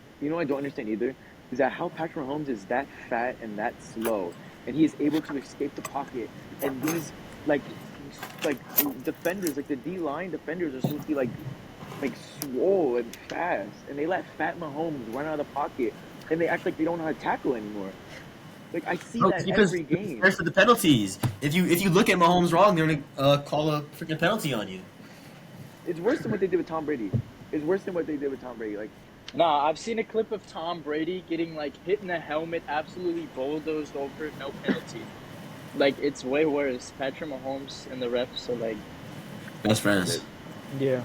understand either? Is that how Patrick Mahomes is that fat and that slow, and he is able to escape the pocket, and these like defenders, like the D-line defenders are supposed to be like swole and fast, and they let fat Mahomes run out of the pocket, and they act like they don't know how to tackle anymore. Like, I see that every game. There's for the penalties. If you look at Mahomes wrong, they're gonna call a freaking penalty on you. It's worse than what they did with Tom Brady. It's worse than what they did with Tom Brady. Like, Nah, I've seen a clip of Tom Brady getting like hit in the helmet, absolutely bulldozed over, no penalty. Like it's way worse. Patrick Mahomes and the refs are like, Best friends. Yeah.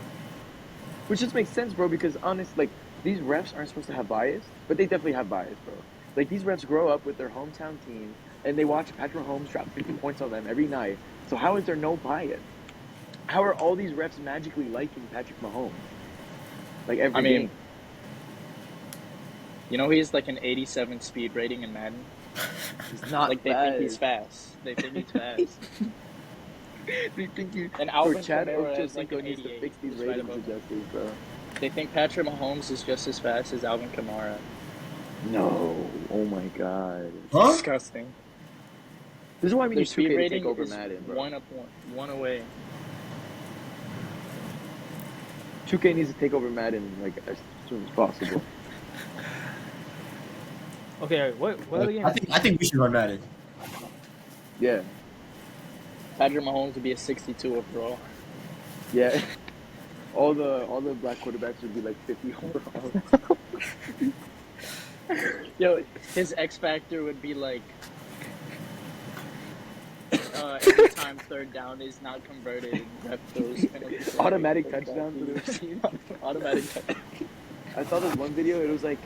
which just makes sense, bro, because honest, like, these refs aren't supposed to have bias, but they definitely have bias, bro. Like, these refs grow up with their hometown team, and they watch Patrick Mahomes drop 50 points on them every night. So how is there no bias? How are all these refs magically liking Patrick Mahomes? Like, every I mean, game. you know, he's like an 87 speed rating in Madden. He's not Like they fast. think he's fast. They think he's fast. They think you... And Bro, Alvin Chad Kamara is Ochocinco like an needs to 88. fix these He's right ratings above him. adjusters, bro. They think Patrick Mahomes is just as fast as Alvin Kamara. No. Oh, my God. Huh? Disgusting. This is why we Their need 2K speed to rating take over is Madden, bro. one away. 2K needs to take over Madden, like, as soon as possible. Okay, what other game? I think we should run Madden. Yeah. Patrick Mahomes would be a 62 overall. Yeah. All the black quarterbacks would be like 50 overall. Yo, his X factor would be like every time third down is not converted and ref throws penalty flag. Automatic touchdowns for the receiver. Automatic touchdown. I saw this one video. It was like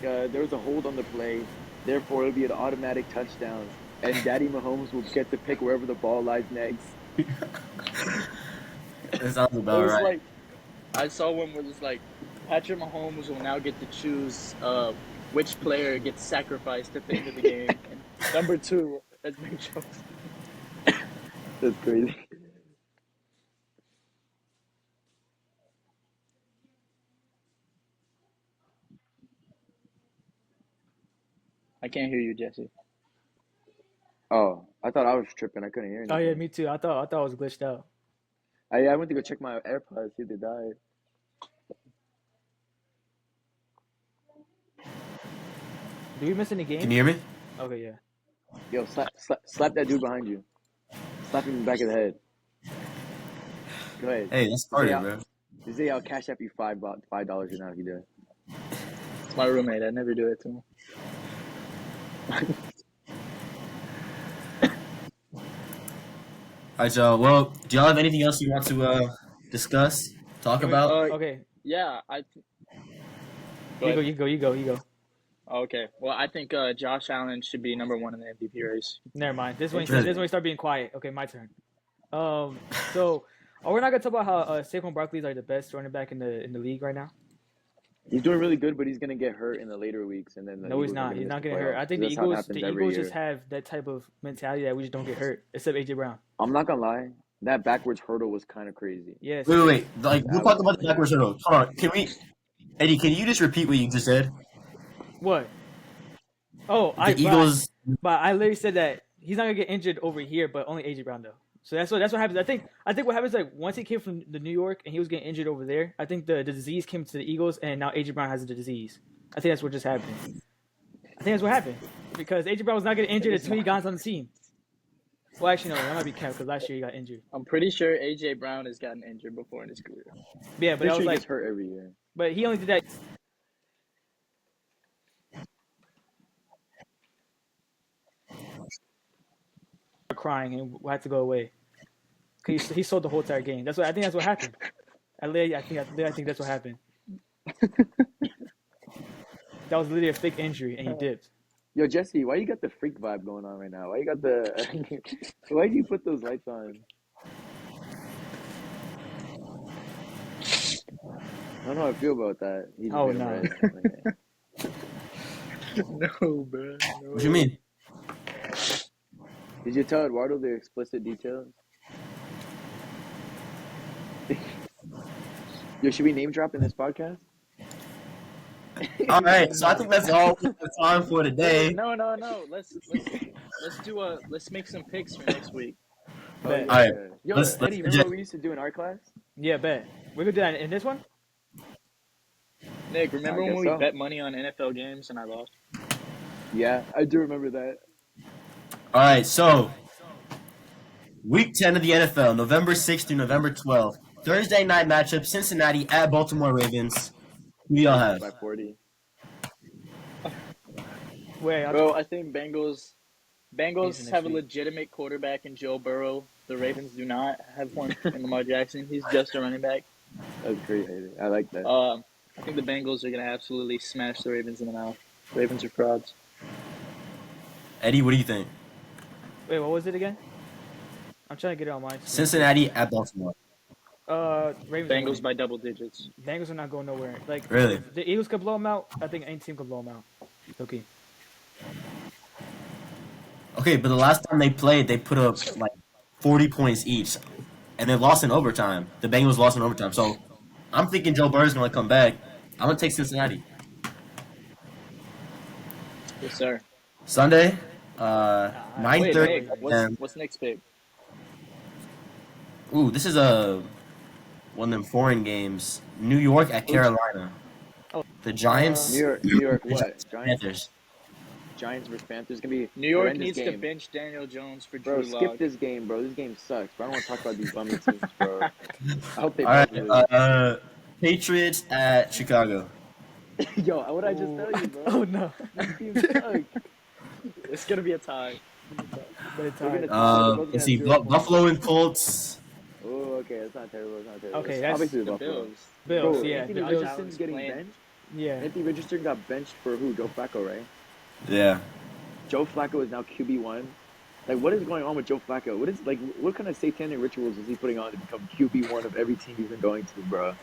there was a hold on the play, therefore it'll be an automatic touchdown, and Daddy Mahomes will get to pick wherever the ball lies next. That sounds It about was right. like I saw one where it's like Patrick Mahomes will now get to choose which player gets sacrificed at the end of the game. And number 2 has been chosen. That's crazy. I can't hear you, Jesse. Oh, I thought I was tripping. I couldn't hear Oh anything. yeah, me too. I thought I was glitched out. I went to go check my AirPods, see if they died. Do we miss any Can games? you hear me? Okay, yeah. Yo, slap that dude behind you. Slap him in the back of the head. Go ahead. Hey, that's party, Yeah. bro. Say I'll cash up you $5 right now if you do it. It's my roommate. I never do it to him. All right, so well, do y'all have anything else you want to discuss, talk about? Okay, Yeah, you go. Okay. Well, I think Josh Allen should be number 1 in the MVP race. Never mind. This one, Interesting. this one, start being quiet. Okay, my turn. So, we're not gonna talk about how Saquon Barkley is like the best running back in the league right now. He's doing really good, but he's gonna get hurt in the later weeks, and then No, he's not. He's not getting hurt. I think the Eagles just have that type of mentality that we just don't get hurt, except AJ Brown. I'm not gonna lie, that backwards hurdle was kind of crazy. Yes. Wait. Like, we'll talk about the backwards hurdle. Hold on. Eddie, can you just repeat what you just said? What? Oh, The Eagles. But I literally said that he's not gonna get injured over here, but only AJ Brown though. So that's what happens. I think what happens like once he came from the New York and he was getting injured over there, I think the disease came to the Eagles and now AJ Brown has the disease. I think that's what just happened. I think that's what happened because AJ Brown was not getting injured until he got on the team. Well, actually, no, that might be kept because last year he got injured. I'm pretty sure AJ Brown has gotten injured before in his career. Yeah, but Pretty I was sure he like, gets hurt every year. but he only did that. Crying and had to go away. He sold the whole entire game. I think that's what happened. I think that's what happened. That was literally a fake injury, and he dipped. Yo, Jesse, why you got the freak vibe going on right now? Why you got the? Why did you put those lights on? I don't know how I feel about that. He just Oh, made him no. red. No, bro. What do you mean? Did you tell Eduardo the explicit details? Yo, should we name drop in this podcast? All right, so I think that's all we have time for today. No. Let's make some picks for next week. Bet. All right, Yo, let's Eddie, remember project- what we used to do in art class? Yeah, bet. We're gonna do that in this one. Nick, remember I when guess we so. bet money on NFL games and I lost? Yeah, I do remember that. All right, so Week 10 of the NFL, November 6th through November 12th. Thursday night matchup: Cincinnati at Baltimore Ravens. Who do y'all have? By 40. Wait, Bro, I think Bengals Next have a week. legitimate quarterback in Joe Burrow. The Ravens do not have one in Lamar Jackson. He's just a running back. That's crazy. I like that. I think the Bengals are going to absolutely smash the Ravens in the mouth. Ravens are frauds. Eddie, what do you think? wait, what was it again? I'm trying to get it on mine. Cincinnati at Baltimore. Ravens. Bengals by double digits. Bengals are not going nowhere. Like Really? if the Eagles could blow them out. I think any team could blow them out. Okay. Okay, but the last time they played, they put up like 40 points each, and they lost in overtime. The Bengals lost in overtime, so I'm thinking Joe Burrow's gonna come back. I'm gonna take Cincinnati. Yes, sir. Sunday, Wait, 9:30. Nick, what's next pick? Ooh, this is one of them foreign games. New York at Carolina. Oh. The Giants. New York what? Giants? Panthers. Giants versus Panthers. It's gonna be New York horrendous needs to game. bench Daniel Jones for Bro, Drew skip Lock. this game, bro. This game sucks. Bro, I don't want to talk about these bummy teams, bro. I hope they All both right. lose. Patriots at Chicago. Yo, what I just tell you, bro? Oh no. These teams suck. It's gonna be a tie. But They're gonna it's tie. They're both Let's gonna see. have 0 points. Buffalo and Colts. Oh, okay, it's not terrible. It's not terrible. Okay, It's that's obviously The Buffalo. Bills. Bills, Bro, yeah. Anthony The Josh Bills, Richardson's getting playing. benched. yeah. Anthony Richardson got benched for who? Joe Flacco, right? Yeah. Joe Flacco is now QB1. Like, what is going on with Joe Flacco? What kind of satanic rituals is he putting on to become QB1 of every team he's been going to, bro?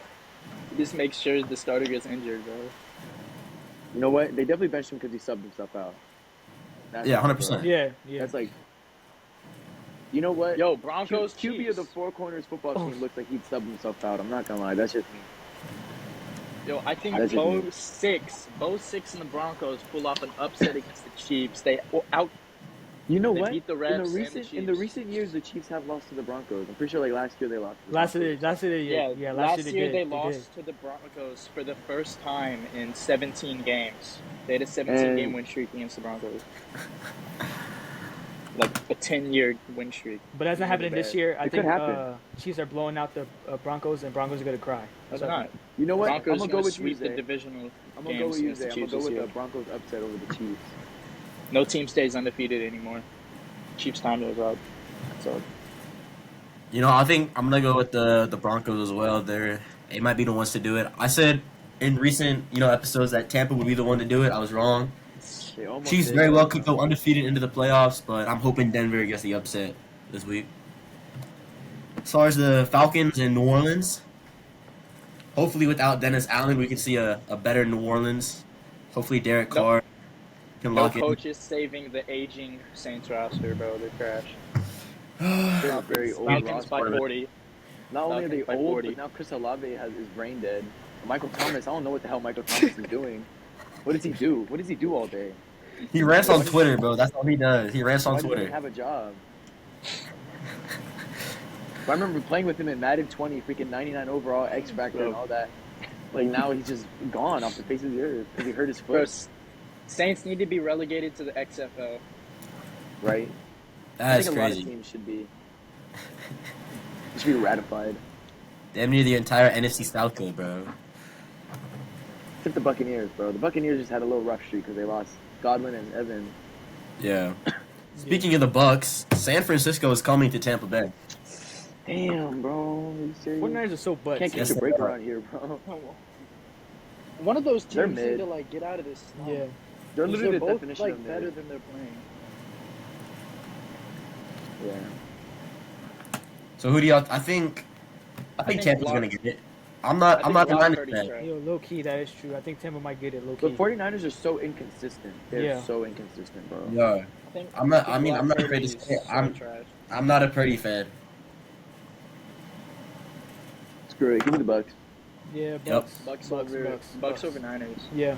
Just make sure the starter gets injured, bro. You know what? They definitely benched him because he subbed himself out. That's Yeah, bro. 100%. Yeah, yeah. That's like, you know what? Yo, Broncos QB Chiefs. of the Four Corners football Oh. team looks like he'd sub himself out. I'm not gonna lie. That's just me. Yo, I think That's just Bo me. Six and the Broncos pull off an upset against the Chiefs. They out. You know They what? beat the In Refs the and the recent Chiefs. years, the Chiefs have lost to the Broncos. I'm pretty sure like last year they lost. To the Last Broncos. year, Yeah, yeah. last Last year they did. lost to the Broncos for the first time in 17 games. They had a 17-game And- win streak against the Broncos. Like a 10-year win streak. But that's not happening this year. I It could think happen. Chiefs are blowing out the Broncos, and Broncos are gonna cry. That's what I not. think. You know what? Broncos I'm gonna go with you, sweep the Zay. divisional I'm gonna go games with you, against Zay. the I'm gonna Chiefs go this with year. the Broncos upset over the Chiefs. No team stays undefeated anymore. Chiefs time is up. So You know, I think I'm gonna go with the Broncos as well. They might be the ones to do it. I said in recent episodes that Tampa would be the one to do it. I was wrong. They almost Chiefs did. very well could go undefeated into the playoffs, but I'm hoping Denver gets the upset this week. As far as the Falcons in New Orleans, hopefully without Dennis Allen, we can see a better New Orleans. Hopefully Derek Nope. Carr can no lock in. coaches saving the aging Saints roster, bro. They're trash. They're a very old Falcons by roster. 40. Not only are they Falcons by old, 40. but now Chris Olave is brain dead. Michael Thomas, I don't know what the hell Michael Thomas is doing. What does he do? What does he do all day? He rants on Twitter, bro. That's all he does. He rants on Why does he Twitter. have a job? I remember playing with him in Madden 20, freaking 99 overall, X Factor, and all that. Like now he's just gone off the face of the earth because he hurt his Bro, foot. Saints need to be relegated to the XFL. Right? I That's think a lot of crazy. teams should be ratified. Damn near the entire NFC South could, bro. Except the Buccaneers, bro. The Buccaneers just had a little rough streak because they lost Godwin and Evans. Yeah. Speaking of the Bucks, San Francisco is coming to Tampa Bay. Damn, bro. Are you serious? 49ers are so butts. Can't catch Yes, a they break are. around here, bro. One of those They're teams need mid. to like get out of this slump. Yeah. They're literally the both definition like of better mid. than they're playing. Yeah. So who do y'all? I think think Tampa's Lock- gonna get it. I'm not the Brock Niners Purdy's fan. trash. Yo, low key, that is true. I think Tampa might get it low The key. 49ers are so inconsistent. They're Yeah. so inconsistent, bro. Yeah. I'm not- I mean, I'm not afraid to Purdy's say it. so I'm- trash. I'm not a Purdy fan. Screw it. Give me the Bucks. Yeah, Bucks. Bucks Bucks, over Bucks, Bucks Bucks. over Niners. Yeah.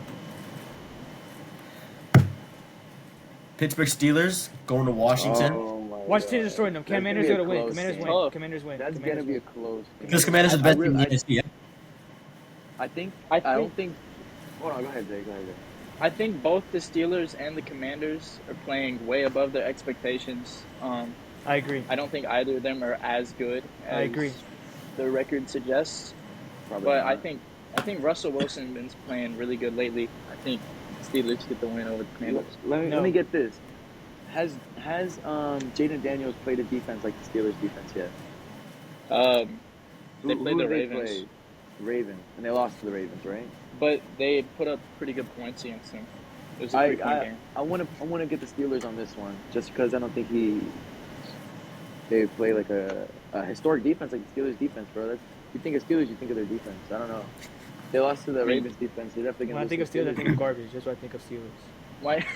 Pittsburgh Steelers going to Washington. Oh my Washington God. destroying them. That's gonna Commanders be a gonna win. close Commanders game. win. Oh. Commanders win. That's Commanders gonna be a win. close game. Because Commanders are the I best team in really- the NFC. Yeah? I don't think. Hold on. Go ahead, Zay. Go ahead. Zay. I think both the Steelers and the Commanders are playing way above their expectations. I agree. I don't think either of them are as good as I agree. the record suggests. Probably But not. I think Russell Wilson been playing really good lately. I think Steelers get the win over the Commanders. Let No. me get this. Has Jaden Daniels played a defense like the Steelers defense yet? They played Who the did Ravens, play? Ravens, and they lost to the Ravens, right? but they put up pretty good points against them. It was a I 3-point game. I want to get the Steelers on this one, just because I don't think they play like a historic defense like the Steelers defense, bro. You think of Steelers, you think of their defense. I don't know. They lost to the Ravens defense. They're definitely When gonna I think lose of to Steelers, the I think of garbage. That's what I think of Steelers. Why?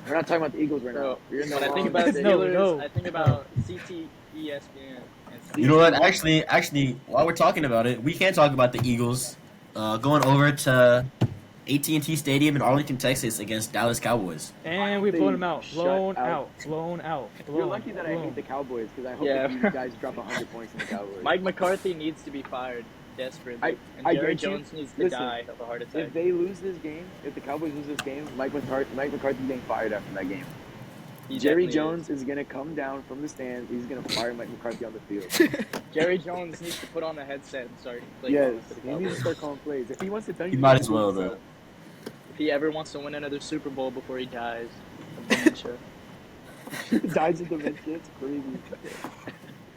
We're not talking about the Eagles right now. Bro, You're in the when I think wrong about state. Steelers, No. I think about CT, ESPN, and stuff. You know what? Actually, while we're talking about it, we can talk about the Eagles going over to AT&T Stadium in Arlington, Texas, against Dallas Cowboys. And we They blown them out. shut Blown out. out. Blown out. You're lucky that I hate the Cowboys because I hope Yeah. that you guys drop 100 points in the Cowboys. Mike McCarthy needs to be fired. desperately. And I Jerry guarantee you- Jones needs to listen, die of a heart attack. If they lose this game, if the Cowboys lose this game, Mike McCarthy's getting fired after that game. He Jerry definitely Jones is gonna come down from the stands. He's gonna fire Mike McCarthy on the field. is. Jerry Jones needs to put on a headset and start playing Yes, for the he needs to Cowboys. start calling plays. If he wants to dunk, He might as well, though. If he ever wants to win another Super Bowl before he dies of dementia. Dies of dementia. It's crazy.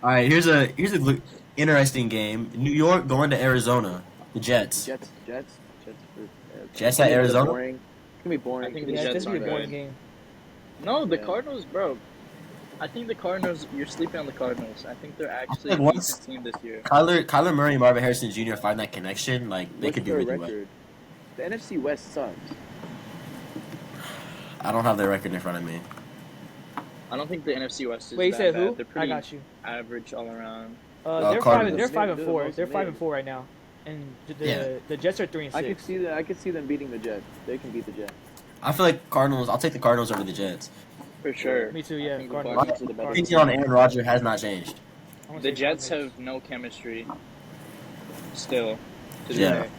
All right, here's a interesting game. New York going to Arizona. The Jets. Jets. Jets at Arizona? Boring. It's gonna be boring. I think It's the gonna Yeah, Jets it's gonna be a aren't boring good. game. No, the Yeah. Cardinals, bro. I think the Cardinals. You're sleeping on the Cardinals. I think they're actually like a once- decent team this year. Kyler Murray and Marvin Harrison Jr. find that connection, like they What's could do their really well. record? The NFC West sucks. I don't have their record in front of me. I don't think the NFC West is Wait, you that said bad. who? They're I pretty got you. average all around. They're Cardinals. They're 5 and They're 4. the They're most 5 and mid. 4 right now, and Yeah. the Jets are 3 and 6. I could see them beating the Jets. They can beat the Jets. I feel like Cardinals. I'll take the Cardinals over the Jets. For sure. Me too. I Yeah, think the Cardinals. Cardinals are the better My team. opinion on Aaron Rodgers has not changed. I wanna The say Jets Cardinals. have no chemistry. Still. To this Yeah. day.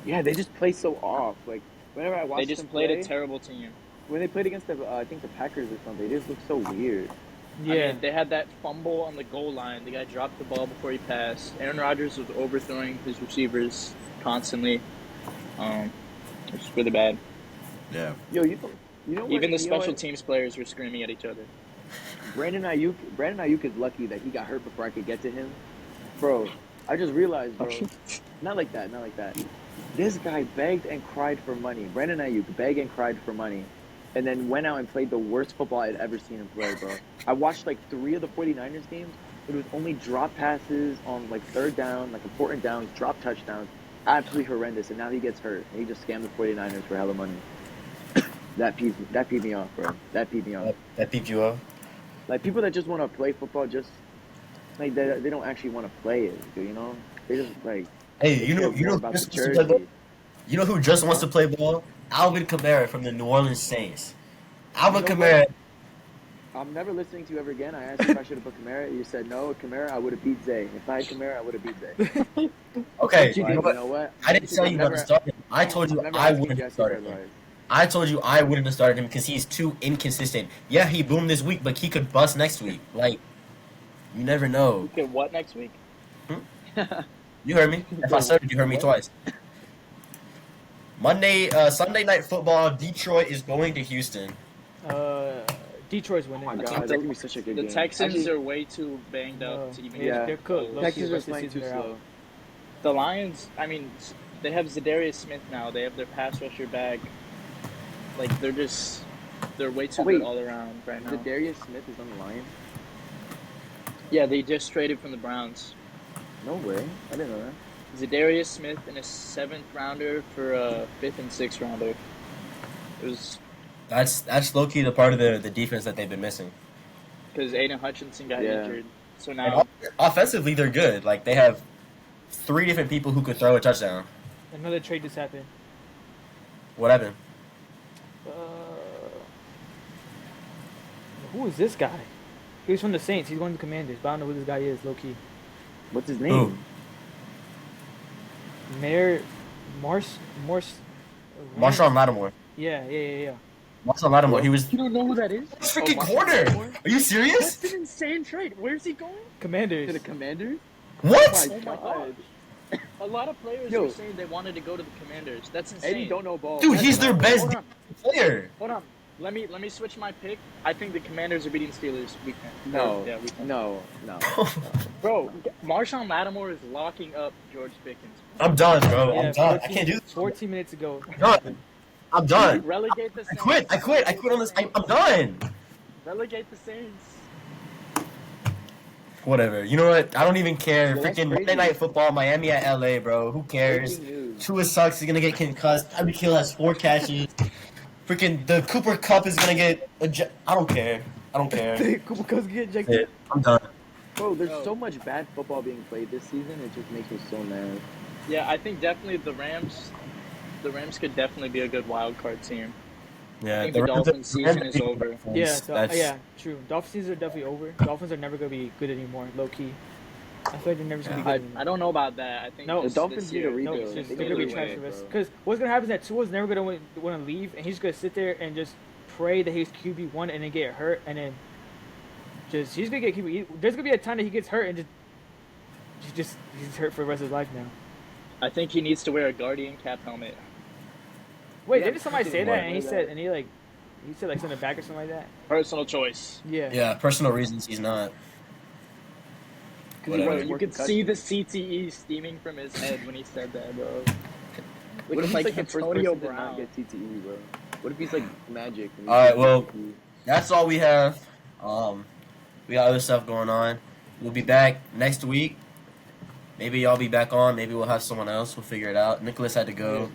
Yeah, they just play so off. Like whenever I watch They just them played play, a terrible team. when they played against the I think the Packers or something, they just look so weird. Yeah, I mean, they had that fumble on the goal line. The guy dropped the ball before he passed. Aaron Rodgers was overthrowing his receivers constantly. It's really bad. Yeah. Yo, you know what? Even the you know special what? teams players were screaming at each other. Brandon Ayuk is lucky that he got hurt before I could get to him. Bro, I just realized, bro. Not like that. This guy begged and cried for money. Brandon Ayuk begged and cried for money. And then went out and played the worst football I'd ever seen him play, bro. I watched like 3 of the 49ers games. It was only drop passes on like third down, like important downs, drop touchdowns. Absolutely horrendous. And now he gets hurt. And he just scammed the 49ers for hella money. That peed me off, bro. That peed me off. That peeped you off. Like people that just want to play football, just like they don't actually want to play it. You know, they just like. Hey, they you know care more about just the wants to play ball? jersey. You know who just wants to play ball? Alvin Kamara from the New Orleans Saints. Alvin You know Kamara. I'm never listening to you ever again. I asked you if I should have put Kamara. You said no, Kamara. I would have beat Zay. If I had Kamara, I would have beat Zay. Okay, But you know you what? know what? I didn't tell you not to start him. I told you I've never I asked you wouldn't have Jesse for started him. advice. I told you I wouldn't have started him because he's too inconsistent. Yeah, he boomed this week, but he could bust next week. Like, you never know. Okay, what next week? You heard me. If I started, you heard me twice. Sunday night football. Detroit is going to Houston. Detroit's Oh winning. my god, that's gonna be such a good The game. Texans Actually, are way too banged up to even. Yeah. they're cooked. Low-key, Texans the are rest of the playing too season they're out. slow. The Lions, I mean, they have Zadarius Smith now. They have their pass rusher back. Like they're way too Oh, wait. good all around right now. Darius Smith is on the line. Yeah, they just traded from the Browns. No way. I didn't know that. Zadarius Smith and a 7th rounder for a 5th and 6th rounder. It was That's low key the part of the defense that they've been missing. because Aiden Hutchinson got Yeah. injured. So And now offensively, they're good. Like they have 3 different people who could throw a touchdown. Another trade just happened. What happened? Who is this guy? He was from the Saints. He's going to the Commanders, but I don't know who this guy is, low key. What's his Who? name? Mayor Marshawn Lattimore. Yeah. Marshawn Lattimore. He was you don't know who that is? freaking Marshawn corner. Lattimore? Are you serious? That's an insane trade. Where's he going? Commanders. To the Commanders? What? Oh my god. A lot of players Yo. were saying they wanted to go to the Commanders. That's insane. Eddie don't know ball. Dude, he's their best Hold on. player. Hold on. Let me switch my pick. I think the Commanders are beating Steelers weekend. No. Yeah, weekend. No. Bro, Marshawn Lattimore is locking up George Pickens. I'm done, bro. Yeah, I'm done. I can't do this. 14 minutes ago. I'm done. I'm done. Relegate the I Saints. quit. I quit on this. I'm done. Relegate the Saints. Whatever. You know what? I don't even care. Yeah, that's Freaking Monday crazy. Night Football, Miami at LA, bro. Who cares? Breaking news. Tua sucks. He's gonna get concussed. Tyreek Hill has 4 catches. Freaking the Cooper Cup is gonna get. I don't care. I don't care. Cooper Cubs get That's ejected. it. I'm done. Bro, there's Oh. so much bad football being played this season. It just makes me so mad. Yeah, I think definitely the Rams. The Rams could definitely be a good wild card team. Yeah, I think the Dolphins season is over. Yeah, so, That's, yeah, true. Dolphins are definitely over. Dolphins are never gonna be good anymore, low key. I feel like they're never gonna be good I anymore. don't know about that. I think No. just The Dolphins this need year, a rebuild. No, it's just they're They gonna be the trash way. for the rest. bro. Because what's gonna happen is that Tua's never gonna want to leave, and he's gonna sit there and just pray that he's QB1 and then get hurt, and then he's gonna get QB. There's gonna be a time that he gets hurt and he's hurt for the rest of his life now. I think he needs to wear a Guardian cap helmet. Wait, Yeah, didn't somebody say something that? like And he that. said, he said like something back or something like that. Personal choice. Yeah. Yeah, personal reasons he's not. Bro, Whatever. you could see the CTE steaming from his head when he said that, bro. What if he's like like the first Antonio person to not Brown. get TTE, bro? What if he's like Magic? and he All right, gets well, TTE? That's all we have. We got other stuff going on. We'll be back next week. Maybe y'all be back on. Maybe we'll have someone else. We'll figure it out. Nicholas had to go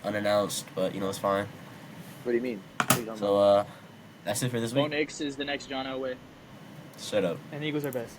unannounced, but it's fine. What do you mean? What are you talking about? So that's it for this Bo week. Nix is the next John Elway. Shut up. And the Eagles are best.